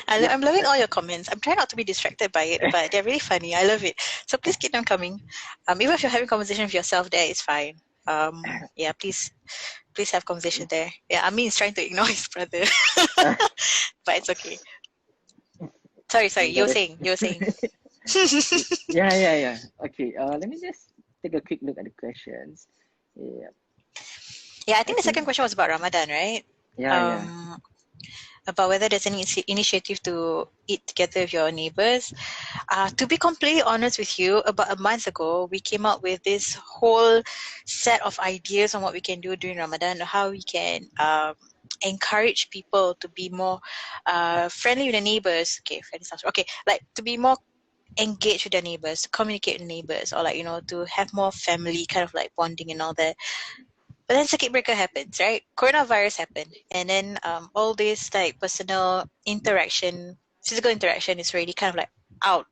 I'm loving all your comments. I'm trying not to be distracted by it, but they're really funny. I love it. So please keep them coming. Even if you're having conversation with yourself there, it's fine. Yeah, please have conversation there. Yeah, Amin is trying to ignore his brother. But it's okay. Sorry, you were saying. Yeah. Okay, let me just take a quick look at the questions. Yeah, I think the second question was about Ramadan, right? Yeah. About whether there's any initiative to eat together with your neighbors. To be completely honest with you, about a month ago, we came up with this whole set of ideas on what we can do during Ramadan, how we can encourage people to be more friendly with their neighbors. Okay, like to be more engaged with their neighbors, to communicate with neighbors, or to have more family kind of like bonding and all that. But then circuit breaker happens, right? Coronavirus happened, and then all this like personal interaction, physical interaction is already kind of like out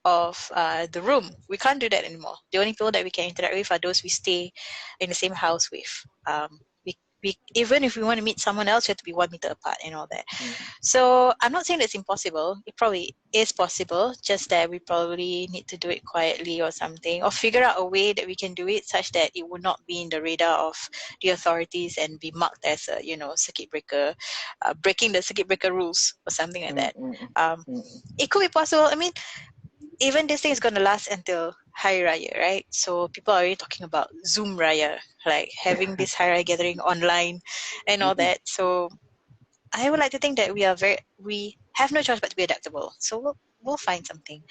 of the room. We can't do that anymore. The only people that we can interact with are those we stay in the same house with. We even if we want to meet someone else, we have to be 1 meter apart and all that. So I'm not saying it's impossible. It probably is possible, just that we probably need to do it quietly or something, or figure out a way that we can do it such that it would not be in the radar of the authorities and be marked as a circuit breaker, breaking the circuit breaker rules or something like that. It could be possible. I mean, even this thing is going to last until Hari Raya, right? So people are already talking about Zoom Raya, like having this Hari Raya gathering online and all that. So I would like to think that we have no choice but to be adaptable. So we'll find something.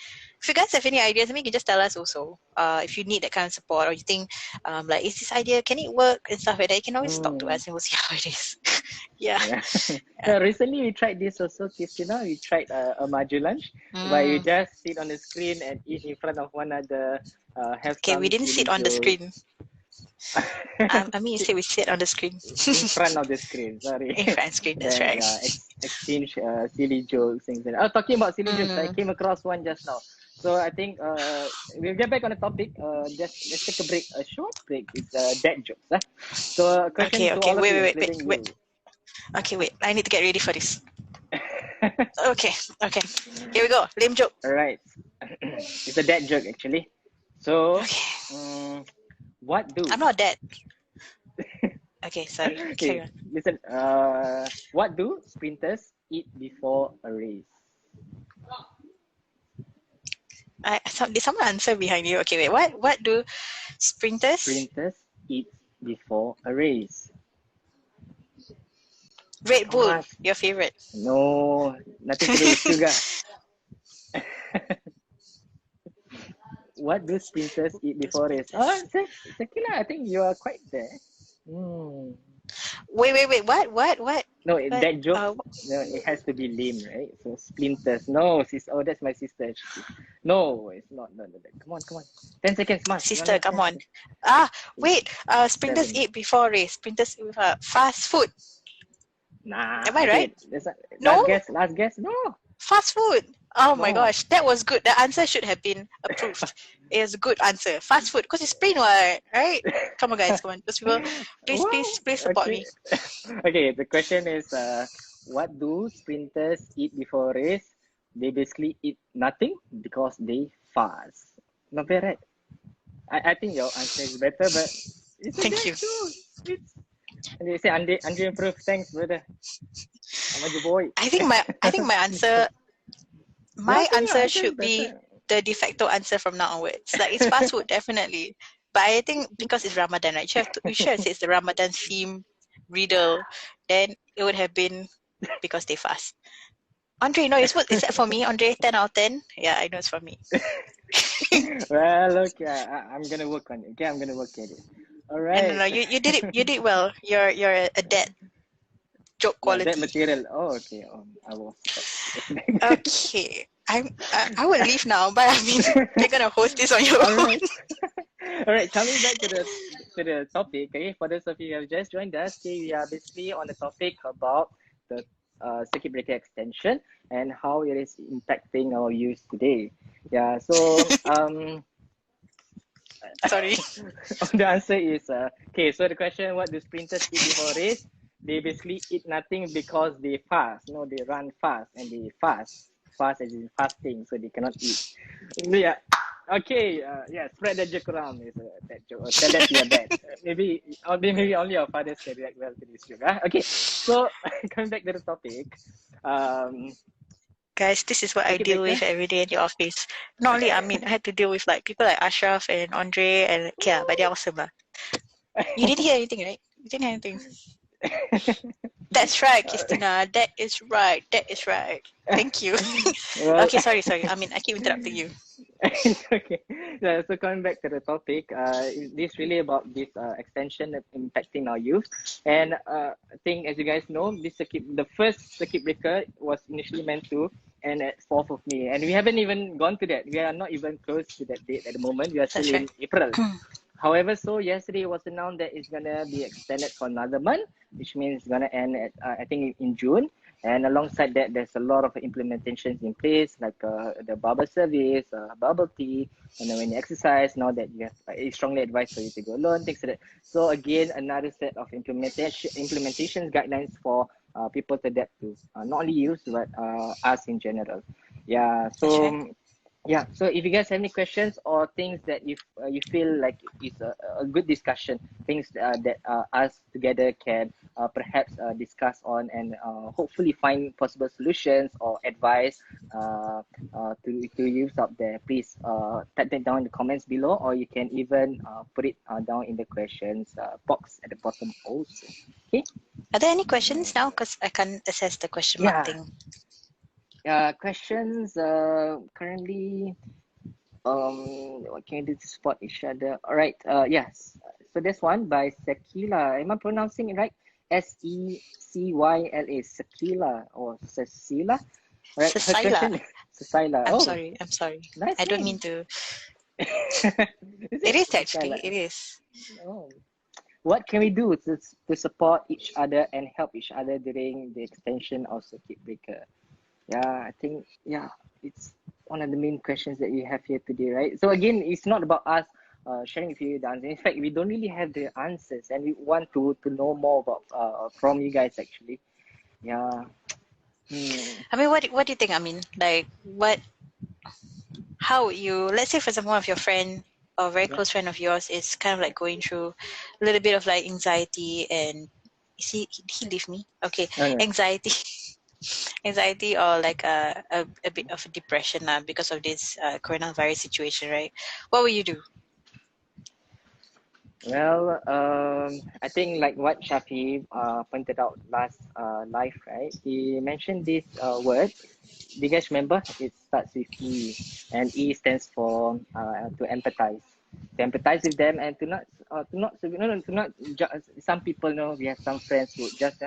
If you guys have any ideas, you can just tell us also. If you need that kind of support, or you think is this idea, can it work and stuff like that, you can always talk to us and we'll see how it is. Yeah. So recently we tried this also, Christina. We tried a Majulah where you just sit on the screen and eat in front of one another. Okay, we didn't sit on the screen. I mean, you say we sit on the screen. In front of the screen, sorry. In front of the screen, that's right. Exchange silly jokes, things like that. Talking about silly jokes, I came across one just now. So I think we'll get back on the topic. Just let's take a break, a short break. It's dad jokes. So question to all of you. Wait. Okay, wait. I need to get ready for this. Okay. Here we go. Lame joke. All right. It's a dad joke actually. So, what do? I'm not dead. Okay, sorry. Okay, listen. What do sprinters eat before a race? Did someone answer behind you? Okay, wait. What do sprinters eat before a race? Red Bull, your favorite. No, nothing to do with sugar. What do sprinters eat before race? Sakila, I think you are quite there. Wait. What? No, that joke. No, it has to be lame, right? So splinters. No, that's my sister. No, it's not. No. Come on. 10 seconds, Mas. Sister, come on. Wait. Sprinters eat before race. Sprinters eat fast food. Nah. Am I right? Last No? guess. Last guess. No. Fast food. Oh my No. gosh, that was good. The answer should have been approved. It's a good answer. Fast food, because it's plain what, right? Come on, guys, come on. Those people, Wow. please support Okay. me. Okay. The question is, what do sprinters eat before a race? They basically eat nothing because they fast. Not bad, right? I think your answer is better, but it's a Thank you. guess too. It's and they say Andre improved. Thanks, brother. I'm a boy. I think my answer Yeah, I think your answer is should be better. the de facto answer from now onwards. Like it's fast food, definitely. But I think because it's Ramadan, right? You should have said it's the Ramadan theme riddle. Then it would have been because they fast. Andre, no, is that for me? Andre, 10 out of 10? Yeah, I know it's for me. Well, okay, I'm gonna work on it. Okay, I'm gonna work at it. All No, right. you did it. You did well. You're a dead joke Yeah, that quality. material. Oh, okay. I was. Okay, I will leave now. But I mean, you're gonna host this on your All own. right. All right. Coming back to the topic. Okay, for those of you who have just joined us, okay, we are basically on the topic about the circuit breaker extension and how it is impacting our use today. Yeah. So Sorry. the answer is okay. So the question: what do sprinters eat before a race? They basically eat nothing because they fast. No, they run fast and they fast. Fast as in fasting, so they cannot eat. Yeah. Okay. Yeah. Spread that joke around. Is that joke? Or tell that to your dad. Maybe only your fathers can react well to this joke. Huh? Okay. So coming back to the topic. Guys, this is what I Circuit deal breaker. with every day in the office. Not only, I mean, I had to deal with like people like Ashraf and Andre and Kia, but they're awesome. You didn't hear anything, right? You didn't hear anything. That's right, Christina. That is right. That is right. Thank you. Well, Okay, sorry. I mean, I keep interrupting you. okay. Yeah, so coming back to the topic, this really about this extension impacting our youth, and I think as you guys know, the first circuit breaker was initially meant to end at 4th of May, and we haven't even gone to that. We are not even close to that date at the moment. We are still That's right. in April. However, so yesterday it was announced that it's gonna be extended for another month, which means it's gonna end at I think in June. And alongside that, there's a lot of implementations in place, like the barber service, bubble tea, and then when you exercise, now that you have, it's strongly advised for you to go alone, things like that. So again, another set of implementation guidelines for people to adapt to, not only you, but us in general. Yeah. That's right. So yeah, so if you guys have any questions or things that you feel like is a good discussion, things that us together can perhaps discuss on and hopefully find possible solutions or advice to use up there, please type that down in the comments below, or you can even put it down in the questions box at the bottom also. Okay. Are there any questions now? Because I can't assess the question mark thing. Questions currently. What can we do to support each other? All right. Yes. So this one by Sekila. Am I pronouncing it right? Secyla. Sekila or Cecilia. All right. Her Cecilia. question is Cecilia. I'm sorry. Nice I don't name. mean to. Is It is Cecilia? actually. It is. Oh. What can we do to support each other and help each other during the extension of circuit breaker? Yeah, I think it's one of the main questions that we have here today, right? So again, it's not about us sharing with you the answer. In fact, we don't really have the answers, and we want to know more about from you guys actually. Yeah. I mean, what do you think? I mean, like, how would you, let's say, for example, one of your friend or a very close friend of yours is kind of like going through a little bit of like anxiety and did he leave me? Okay, No. anxiety or like a bit of depression because of this coronavirus situation, right? What will you do? Well, I think like what Shafi pointed out last live, right? He mentioned this word. Do you guys remember? It starts with E, and E stands for to empathize. To empathize with them and to not some people know, we have some friends who just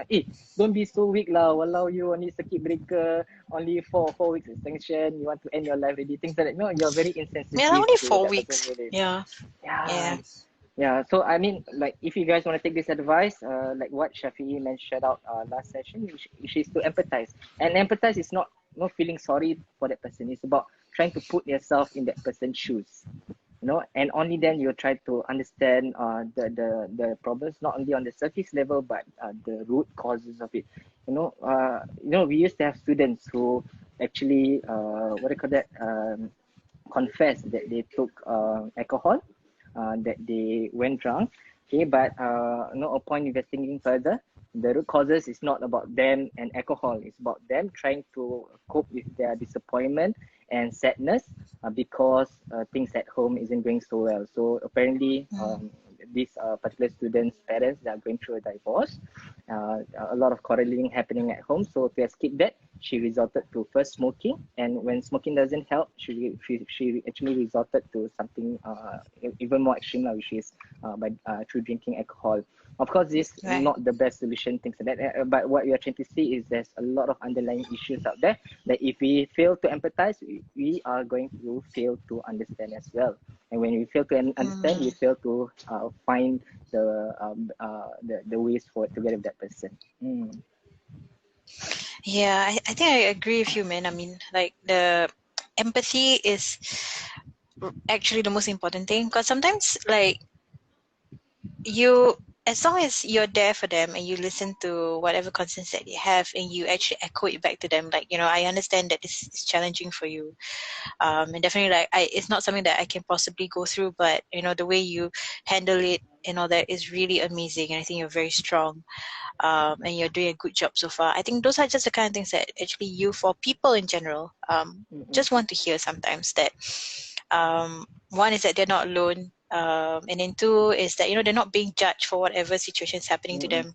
don't be so weak lah, walao, you only circuit breaker, only 4 weeks extension, you want to end your life already, things like that. No, you're very insensitive Yeah, only to 4 that weeks. person really. Yeah. Yeah. Yeah, so I mean, like, if you guys want to take this advice, like what Shafi'i mentioned out last session, which is to empathize. And empathize is not feeling sorry for that person. It's about trying to put yourself in that person's shoes, and only then you try to understand the problems, not only on the surface level, but the root causes of it. We used to have students who actually, what do you call that, confess that they took alcohol, that they went drunk. Okay, but no point investigating further. The root causes is not about them and alcohol. It's about them trying to cope with their disappointment and sadness because things at home isn't going so well. So apparently, these particular students' parents, they are going through a divorce. A lot of quarreling happening at home. So to escape that, she resorted to first smoking, and when smoking doesn't help, she actually resorted to something even more extreme, which is by through drinking alcohol. Of course, this is Right. not the best solution, things like that. But what we are trying to see is there's a lot of underlying issues out there that if we fail to empathize, we are going to fail to understand as well. And when we fail to understand, we fail to find the ways forward together with that person. Yeah, I think I agree with you, man. I mean, like, the empathy is actually the most important thing, because sometimes, like, you, as long as you're there for them and you listen to whatever concerns that they have and you actually echo it back to them, like, I understand that this is challenging for you, and definitely, like, it's not something that I can possibly go through, but the way you handle it and all that is really amazing, and I think you're very strong, and you're doing a good job so far. I think those are just the kind of things that actually youth or people in general just want to hear sometimes, that one is that they're not alone, and then two is that they're not being judged for whatever situation is happening to them,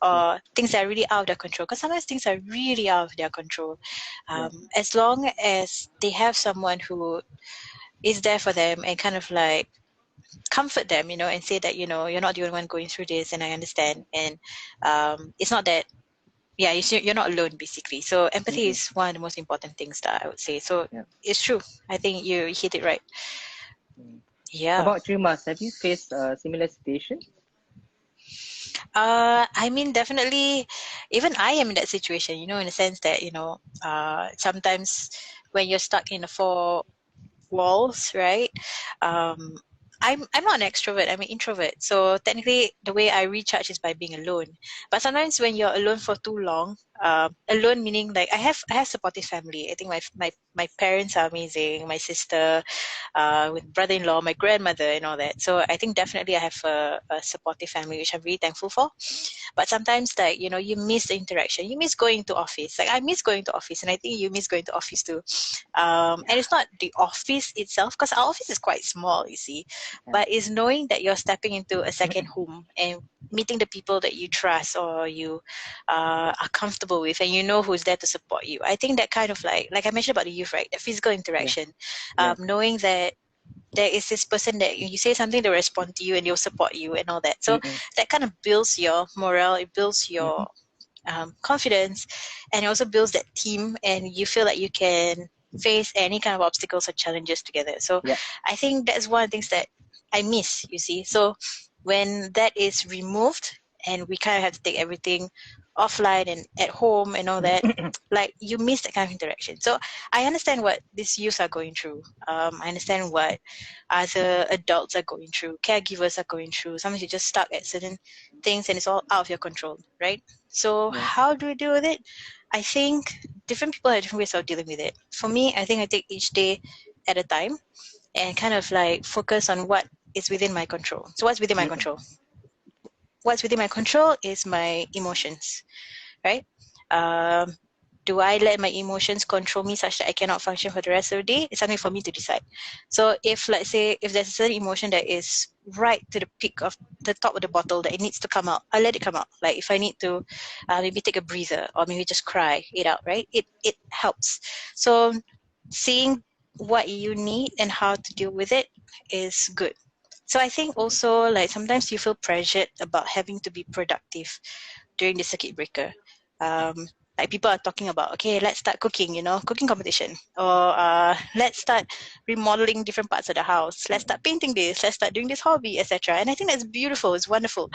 or things that are really out of their control, because sometimes things are really out of their control. As long as they have someone who is there for them and kind of like comfort them, and say that you're not the only one going through this, and I understand, and it's not that, yeah, you're not alone, basically. So empathy is one of the most important things that I would say. So it's true. I think you hit it right. How Yeah. about you, Mas? Have you faced a similar situation? I mean, definitely, even I am in that situation, in the sense that, sometimes when you're stuck in the four walls, right? Um, I'm not an extrovert, I'm an introvert. So technically, the way I recharge is by being alone. But sometimes when you're alone for too long, alone meaning, like, I have supportive family. I think my parents are amazing. My sister, with brother-in-law, my grandmother, and all that. So I think definitely I have a supportive family, which I'm really thankful for. But sometimes, like, you miss the interaction. You miss going to office. Like, I miss going to office, and I think you miss going to office too. And it's not the office itself, because our office is quite small, you see. But it's knowing that you're stepping into a second home and meeting the people that you trust or you are comfortable with, and you know who's there to support you. I think that kind of, like I mentioned about the youth, right? The physical interaction, knowing that there is this person that you say something, they respond to you and they'll support you and all that. So that kind of builds your morale, it builds your confidence, and it also builds that team, and you feel like you can face any kind of obstacles or challenges together. So I think that's one of the things that I miss, you see. So when that is removed and we kind of have to take everything offline and at home and all that, like, you miss that kind of interaction. So I understand what these youths are going through. I understand what other adults are going through, caregivers are going through. Sometimes you're just stuck at certain things and it's all out of your control, right? So how do we deal with it? I think different people have different ways of dealing with it. For me, I think I take each day at a time and kind of like focus on what is within my control. So what's within my control? What's within my control is my emotions, right? Do I let my emotions control me such that I cannot function for the rest of the day? It's something for me to decide. So if, let's say, if there's a certain emotion that is right to the peak of the top of the bottle that it needs to come out, I'll let it come out. Like, if I need to maybe take a breather or maybe just cry it out, right? It helps. So seeing what you need and how to deal with it is good. So I think also, like, sometimes you feel pressured about having to be productive during the circuit breaker. like people are talking about, okay, let's start cooking, cooking competition, or let's start remodeling different parts of the house, let's start painting this, let's start doing this hobby, etc. And I think that's beautiful, it's wonderful.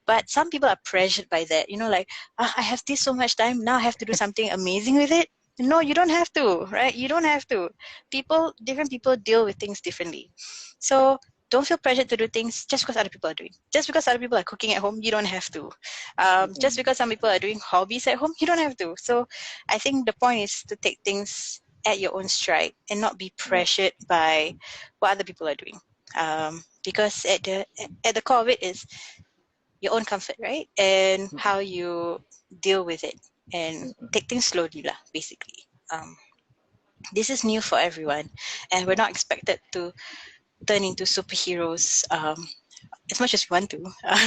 But some people are pressured by that, like, I have this so much time, now I have to do something amazing with it. No, you don't have to, right? You don't have to. Different people deal with things differently. So don't feel pressured to do things just because other people are doing. Just because other people are cooking at home, you don't have to. Just because some people are doing hobbies at home, you don't have to. So I think the point is to take things at your own stride and not be pressured by what other people are doing. Because at the core of it is your own comfort, right? And how you deal with it and take things slowly lah, basically. This is new for everyone, and we're not expected to turn into superheroes as much as we want to.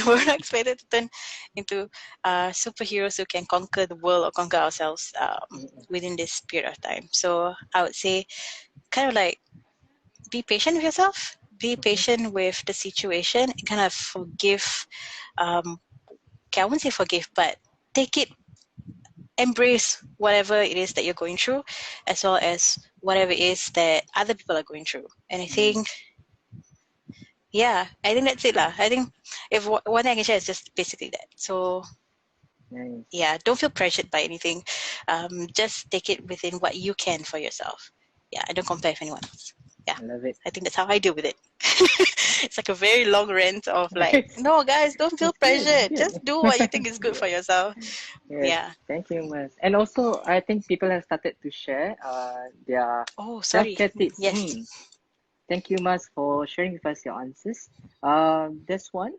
We're not expected to turn into superheroes who can conquer the world or conquer ourselves within this period of time. So I would say kind of like be patient with yourself, be patient with the situation, and kind of forgive. I won't say forgive, but take it, embrace whatever it is that you're going through, as well as whatever it is that other people are going through. And I think, I think that's it lah. I think if one thing I can share is just basically that. So don't feel pressured by anything. Just take it within what you can for yourself. I don't compare with anyone else. I love it. I think that's how I deal with it. It's like a very long rant of like, no guys, don't feel pressured. Just do what you think is good for yourself. Thank you, Mas. And also, I think people have started to share their self-care tips. Yes. Thank you, Mas, for sharing with us your answers. This one,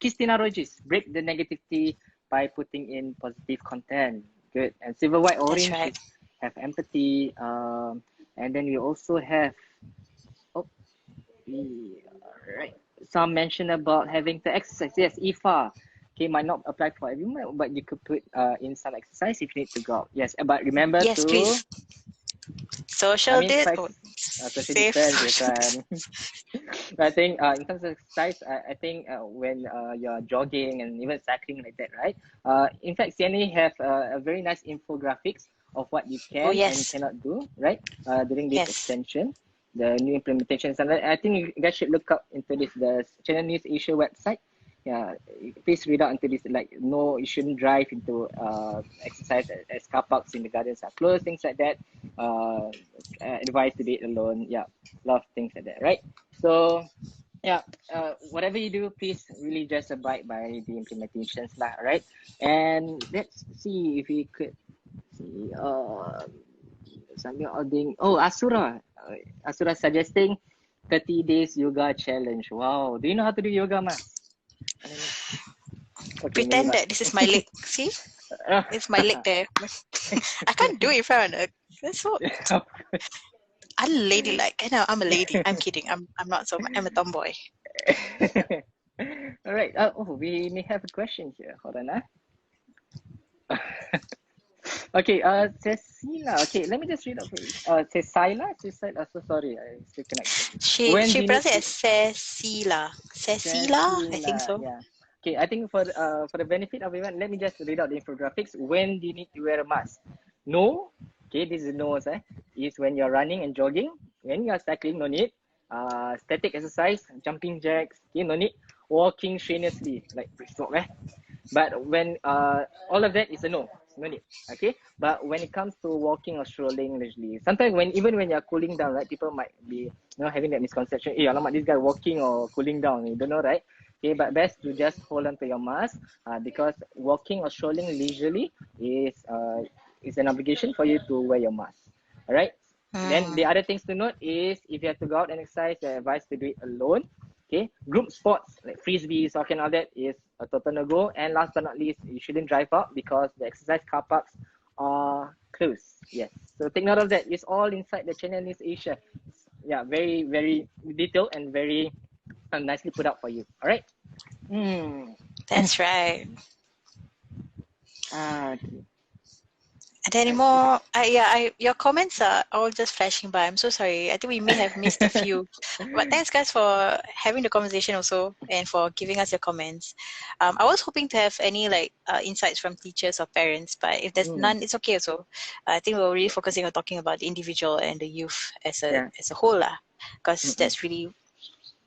Christina Rogers, break the negativity by putting in positive content. Good. And Silver White Orange have empathy. And then we also have, some mention about having to exercise. Yes, IFA. Okay, might not apply for everyone, but you could put in some exercise if you need to go out. Yes, but remember to... please. Social distance. I think in terms of exercise, I think when you're jogging and even cycling like that, right? In fact, CNA have a very nice infographics of what you can and cannot do, right? During this extension, the new implementations. And I think you guys should look up into this, the Channel News Asia website. Please read out into this, like, no, you shouldn't drive into exercise as car parks in the gardens are closed, things like that. Advice to do it alone. A lot of things like that, right? So whatever you do, please really just abide by the implementations lah, right? And let's see if we could see something adding. Asura suggesting 30 days yoga challenge. Wow, do you know how to do yoga, Mas? Pretend that this is my leg. See, it's my leg there. I can't do it in front of her. That's so unladylike. I know, I'm a lady. I'm kidding. I'm not so. I'm a tomboy. All right. We may have a question here. Hold on. Okay. Cecilia. Okay, let me just read out for you. Cecilia. So sorry, I still connected. She pronounced it as Cecilia. Cecilia, I think so. Yeah. Okay, I think for the benefit of everyone, let me just read out the infographics. When do you need to wear a mask? No. Okay, this is no, is when you're running and jogging. When you're cycling, no need. Static exercise, jumping jacks, okay, no need. Walking strenuously, like brisk walk, But when all of that is a no need. Okay, but when it comes to walking or strolling, leisurely, sometimes even when you're cooling down, right, people might be having that misconception. Hey, alamak, this guy walking or cooling down, you don't know, right? Okay, but best to just hold on to your mask because walking or strolling leisurely is an obligation for you to wear your mask. All right. Then the other things to note is if you have to go out and exercise, they're advised to do it alone. Okay, group sports like frisbee, soccer, and all that is a total no-go. And last but not least, you shouldn't drive out because the exercise car parks are closed. Yes, so take note of that. It's all inside the Channel News Asia. Very, very detailed and very nicely put out for you. All right. That's right. Okay. Are there any more? Your comments are all just flashing by. I'm so sorry. I think we may have missed a few. But thanks, guys, for having the conversation also and for giving us your comments. I was hoping to have any insights from teachers or parents, but if there's none, it's okay also. I think we're really focusing on talking about the individual and the youth as a whole, because that's really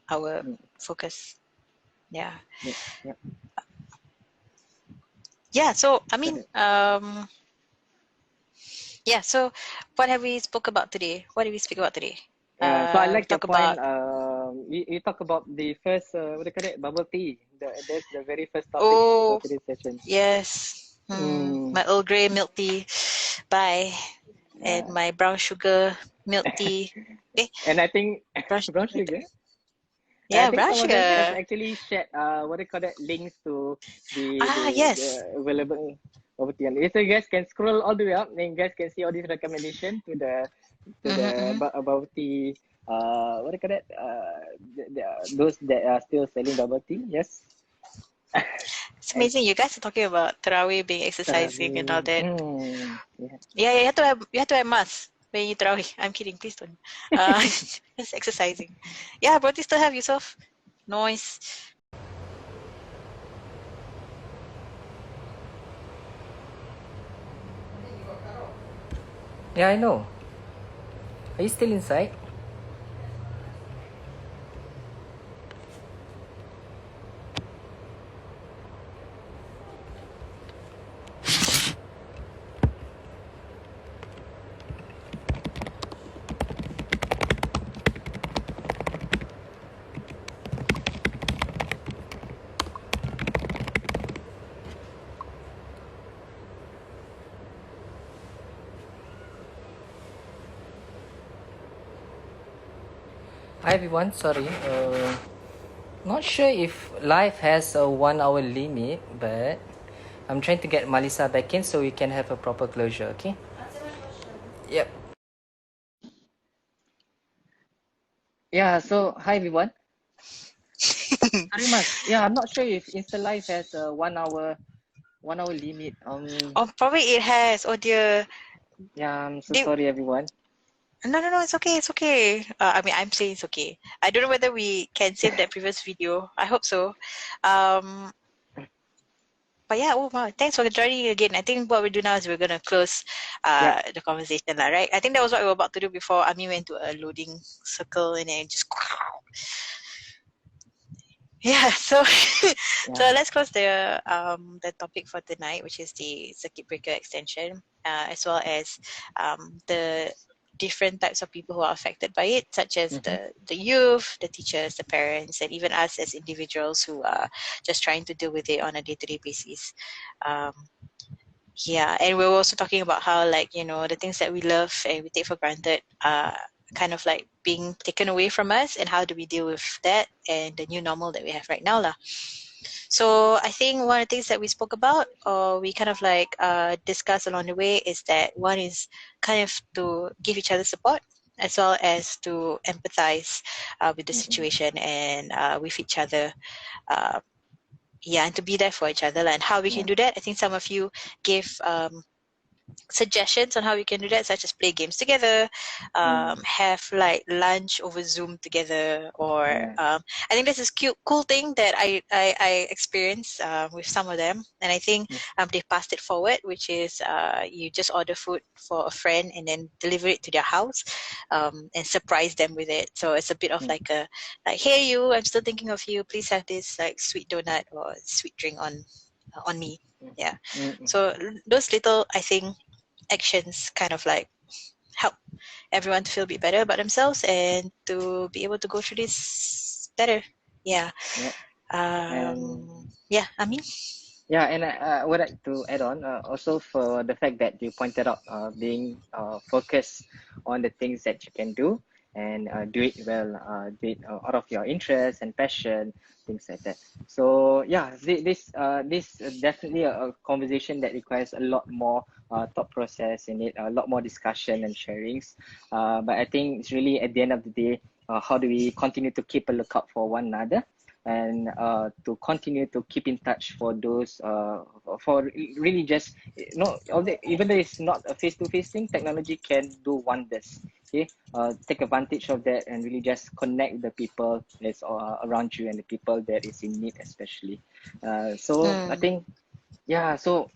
our focus. Yeah. Yeah. So I mean, yeah. So, what have we spoke about today? What did we speak about today? So I like your Talk point. about. You talk about the first what do you call it? Bubble tea. That's the very first topic for Oh, today's session. yes. My Earl Grey milk tea. Bye. And my brown sugar milk tea. And I think brown sugar. sugar. I Yeah, think brown some of them has sugar. actually shared what do you call that, links to the Yes. available bubble tea. And so you guys can scroll all the way up, and you guys can see all these recommendations to the bubble tea. What do you call that? Those that are still selling bubble tea. Yes. It's amazing. You guys are talking about Tarawih being exercising and all that. Yeah. You have to wear mask when you Tarawih. I'm kidding. Please don't. Just exercising. Yeah, but you still have yourself noise. Yeah, I know. Are you still inside? Hi everyone, sorry. Not sure if live has a 1 hour limit, but I'm trying to get Malisa back in so we can have a proper closure, okay? Yep. Yeah, so hi everyone. Sorry, Mas. Yeah, I'm not sure if Insta Live has a 1 hour limit. Oh, probably it has. Oh dear. Yeah, I'm so sorry everyone. No, it's okay. It's okay. I mean, I'm saying it's okay. I don't know whether we can save that previous video. I hope so. But yeah, oh wow, thanks for joining again. I think what we do now is we're gonna close the conversation, right? I think that was what we were about to do before Ami went to a loading circle and then just yeah. So so let's close the topic for tonight, which is the circuit breaker extension, as well as the different types of people who are affected by it, such as the youth, the teachers, the parents, and even us as individuals who are just trying to deal with it on a day-to-day basis. Yeah, and we were also talking about how, like, you know, the things that we love and we take for granted are kind of like being taken away from us, and how do we deal with that and the new normal that we have right now lah. So I think one of the things that we spoke about, or we kind of like discussed along the way, is that one is kind of to give each other support, as well as to empathize with the situation and with each other. Yeah, and to be there for each other. And how we can do that, I think some of you gave suggestions on how we can do that, such as play games together, have like lunch over Zoom together, or I think this is cool thing that I experienced with some of them, and I think they passed it forward, which is you just order food for a friend and then deliver it to their house, and surprise them with it. So it's a bit of like a hey you, I'm still thinking of you, please have this like sweet donut or sweet drink on me. Yeah. So those little, I think, actions kind of like help everyone to feel a bit better about themselves and to be able to go through this better. Yeah. Yeah, I mean. Yeah, and I would like to add on also for the fact that you pointed out being focused on the things that you can do and do it well, do it out of your interest and passion, things like that. So yeah, this is definitely a conversation that requires a lot more thought process in it, a lot more discussion and sharings. But I think it's really at the end of the day, how do we continue to keep a lookout for one another? and to continue to keep in touch for those for really just even though it's not a face-to-face thing, technology can do wonders. Okay, take advantage of that and really just connect the people that's around you and the people that is in need, especially. So I think, yeah, so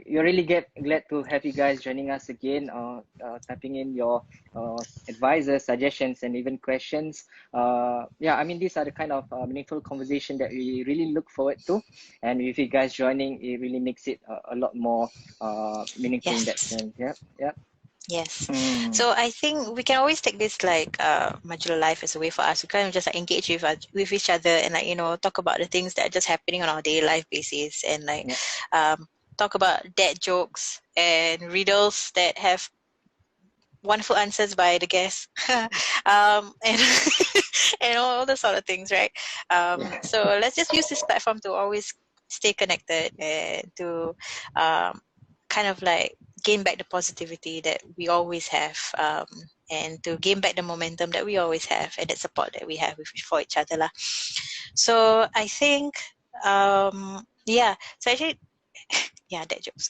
you're really glad to have you guys joining us again, typing in your advices, suggestions, and even questions. Yeah, I mean, these are the kind of meaningful conversation that we really look forward to. And with you guys joining, it really makes it a lot more meaningful in that Yes. sense. Yep, yep. Yes. So I think we can always take this like Majulah Life as a way for us to kind of just like engage with each other and like, you know, talk about the things that are just happening on our daily life basis and like Yep. talk about dad jokes and riddles that have wonderful answers by the guests. And and all the sort of things, right? So let's just use this platform to always stay connected and to kind of like gain back the positivity that we always have, and to gain back the momentum that we always have and the support that we have for each other lah. So I think so actually yeah, dad jokes.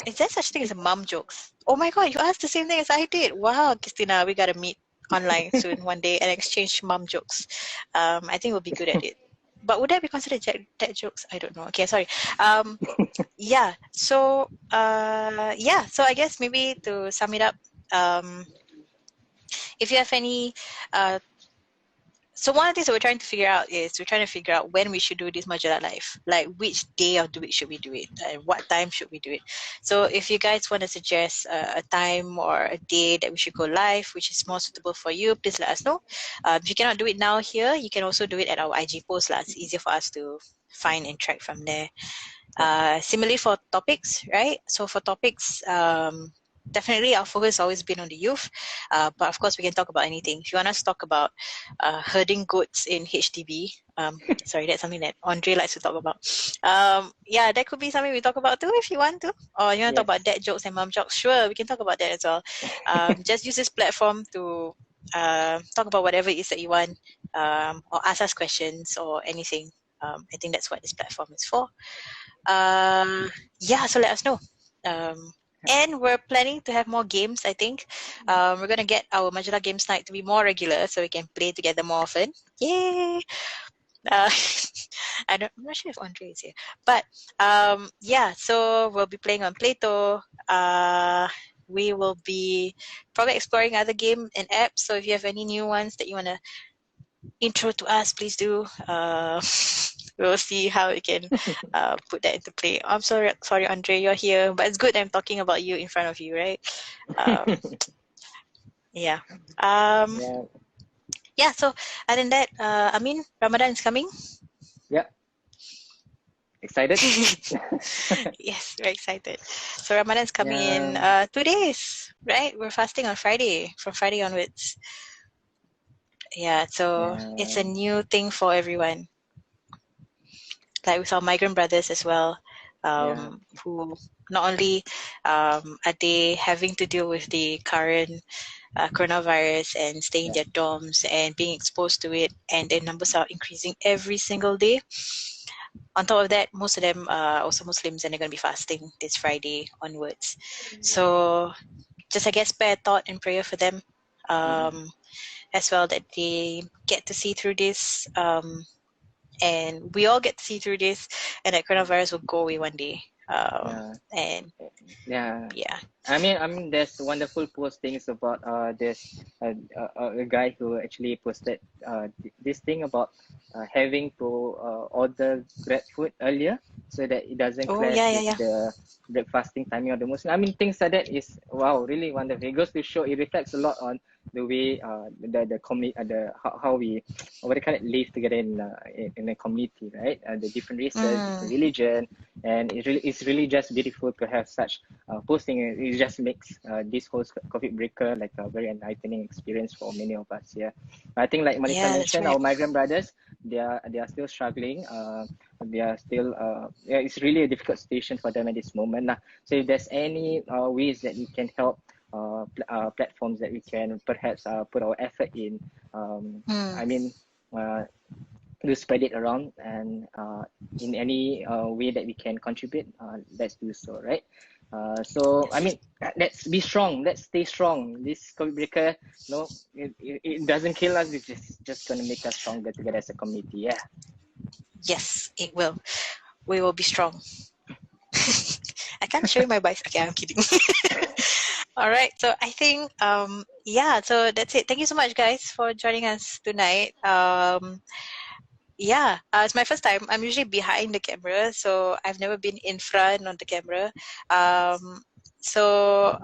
Is there such thing as a mom jokes? Oh my god, you asked the same thing as I did. Wow, Christina, we gotta meet online soon one day and exchange mom jokes. I think we'll be good at it. But would that be considered dad jokes? I don't know. Okay, sorry. Yeah. So so I guess maybe to sum it up, if you have any so one of the things that we're trying to figure out when we should do this Majulah Live, like which day of the week should we do it and what time should we do it. So if you guys want to suggest a time or a day that we should go live, which is more suitable for you, please let us know. If you cannot do it now here, you can also do it at our IG post. It's easier for us to find and track from there. Similarly for topics, right? So for topics, definitely our focus has always been on the youth, but of course we can talk about anything. If you want us to talk about herding goats in HDB, sorry, that's something that Andre likes to talk about. That could be something we talk about too if you want to. Or you want to talk about dad jokes and mom jokes, sure, we can talk about that as well. Just use this platform to talk about whatever it is that you want, or ask us questions or anything. I think that's what this platform is for. So let us know. And we're planning to have more games, I think. We're going to get our Majulah Games Night to be more regular so we can play together more often. Yay! I'm not sure if Andre is here. But so we'll be playing on Plato. We will be probably exploring other game and apps. So if you have any new ones that you want to intro to us, please do. We'll see how we can put that into play. I'm sorry, Andre, you're here, but it's good I'm talking about you in front of you, right? So other than that, Ramadan is coming. Yeah. Excited? Yes, very excited. So Ramadan is coming in 2 days, right? We're fasting on Friday, from Friday onwards. It's a new thing for everyone. Like with our migrant brothers as well, who not only are they having to deal with the current coronavirus and staying in their dorms and being exposed to it, and their numbers are increasing every single day. On top of that, most of them are also Muslims and they're going to be fasting this Friday onwards. So just, I guess, spare thought and prayer for them as well, that they get to see through this, and we all get to see through this, and that coronavirus will go away one day. I mean, there's wonderful postings about there's a guy who actually posted this thing about having to order Grab food earlier so that it doesn't clash with the breakfasting timing of the Muslim. I mean, things like that is really wonderful. It goes to show, it reflects a lot on the way the community, how we live together in a community, right? The different races, different religion, and it's really just beautiful to have such posting. It just makes this whole COVID breaker like a very enlightening experience for many of us. I think, like Marisa mentioned, our migrant brothers, they are still struggling. They are still it's really a difficult situation for them at this moment. So if there's any ways that we can help, platforms that we can perhaps put our effort in, to spread it around, and in any way that we can contribute, let's do so, right? So I mean, let's be strong. Let's stay strong. This COVID breaker, no, it doesn't kill us. It's just gonna make us stronger together as a community. Yeah. Yes, it will. We will be strong. I can't show you my biceps. Okay, I'm kidding. All right, so I think so that's it. Thank you so much, guys, for joining us tonight. It's my first time. I'm usually behind the camera, so I've never been in front on the camera. So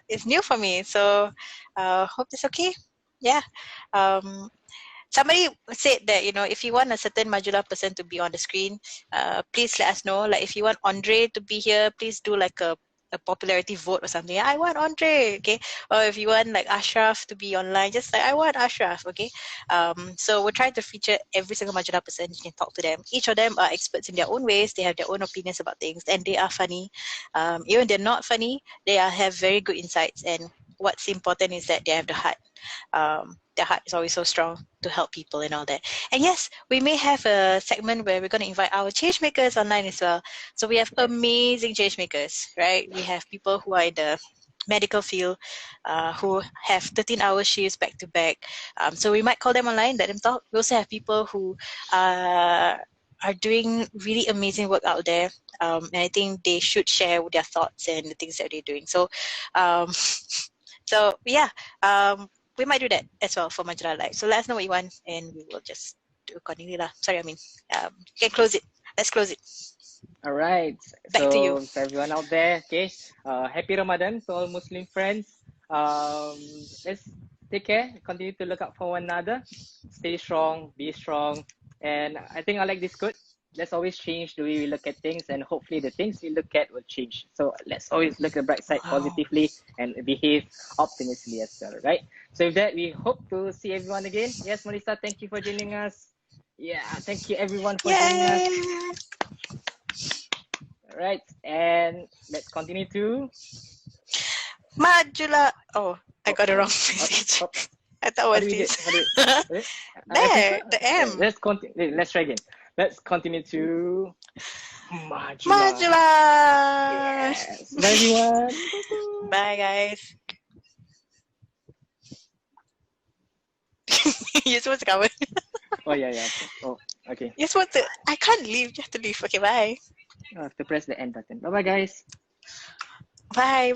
it's new for me. So hope it's okay. Yeah. Somebody said that, if you want a certain Majulah person to be on the screen, please let us know. Like, if you want Andre to be here, please do like a popularity vote or something. I want Andre, okay? Or if you want like Ashraf to be online, just like, I want Ashraf, okay? So we're trying to feature every single Majulah person. You can talk to them. Each of them are experts in their own ways. They have their own opinions about things, and they are funny. Even if they're not funny, they have very good insights. And what's important is that they have the heart. Their heart is always so strong to help people and all that. And yes, we may have a segment where we're going to invite our change makers online as well. So we have amazing change makers, right? We have people who are in the medical field, who have 13-hour shifts back to back. So we might call them online, let them talk. We also have people who are doing really amazing work out there. And I think they should share their thoughts and the things that they're doing. So, we might do that as well for Majulah Live. So let us know what you want, and we will just do accordingly lah. Sorry, you can close it. Let's close it. All right. Back to you. So everyone out there, okay, happy Ramadan to all Muslim friends. Let's take care. Continue to look out for one another. Stay strong. Be strong. And I think I like this quote. Let's always change the way we look at things, and hopefully the things we look at will change. So let's always look at the bright side positively and behave optimistically as well, right? So with that, we hope to see everyone again. Yes, Melissa, thank you for joining us. Yeah, thank you everyone for joining us. All right, and let's continue to Majulah. Oh, I got the wrong message. I thought it was this. There, the M. Let's continue. Let's try again. Let's continue to Majulah. Majulah. Yes. Bye, everyone. Bye, guys. You're supposed to cover. Oh, yeah. Oh, okay. You're supposed to. I can't leave. You have to leave. Okay, bye. I have to press the end button. Bye-bye, guys. Bye.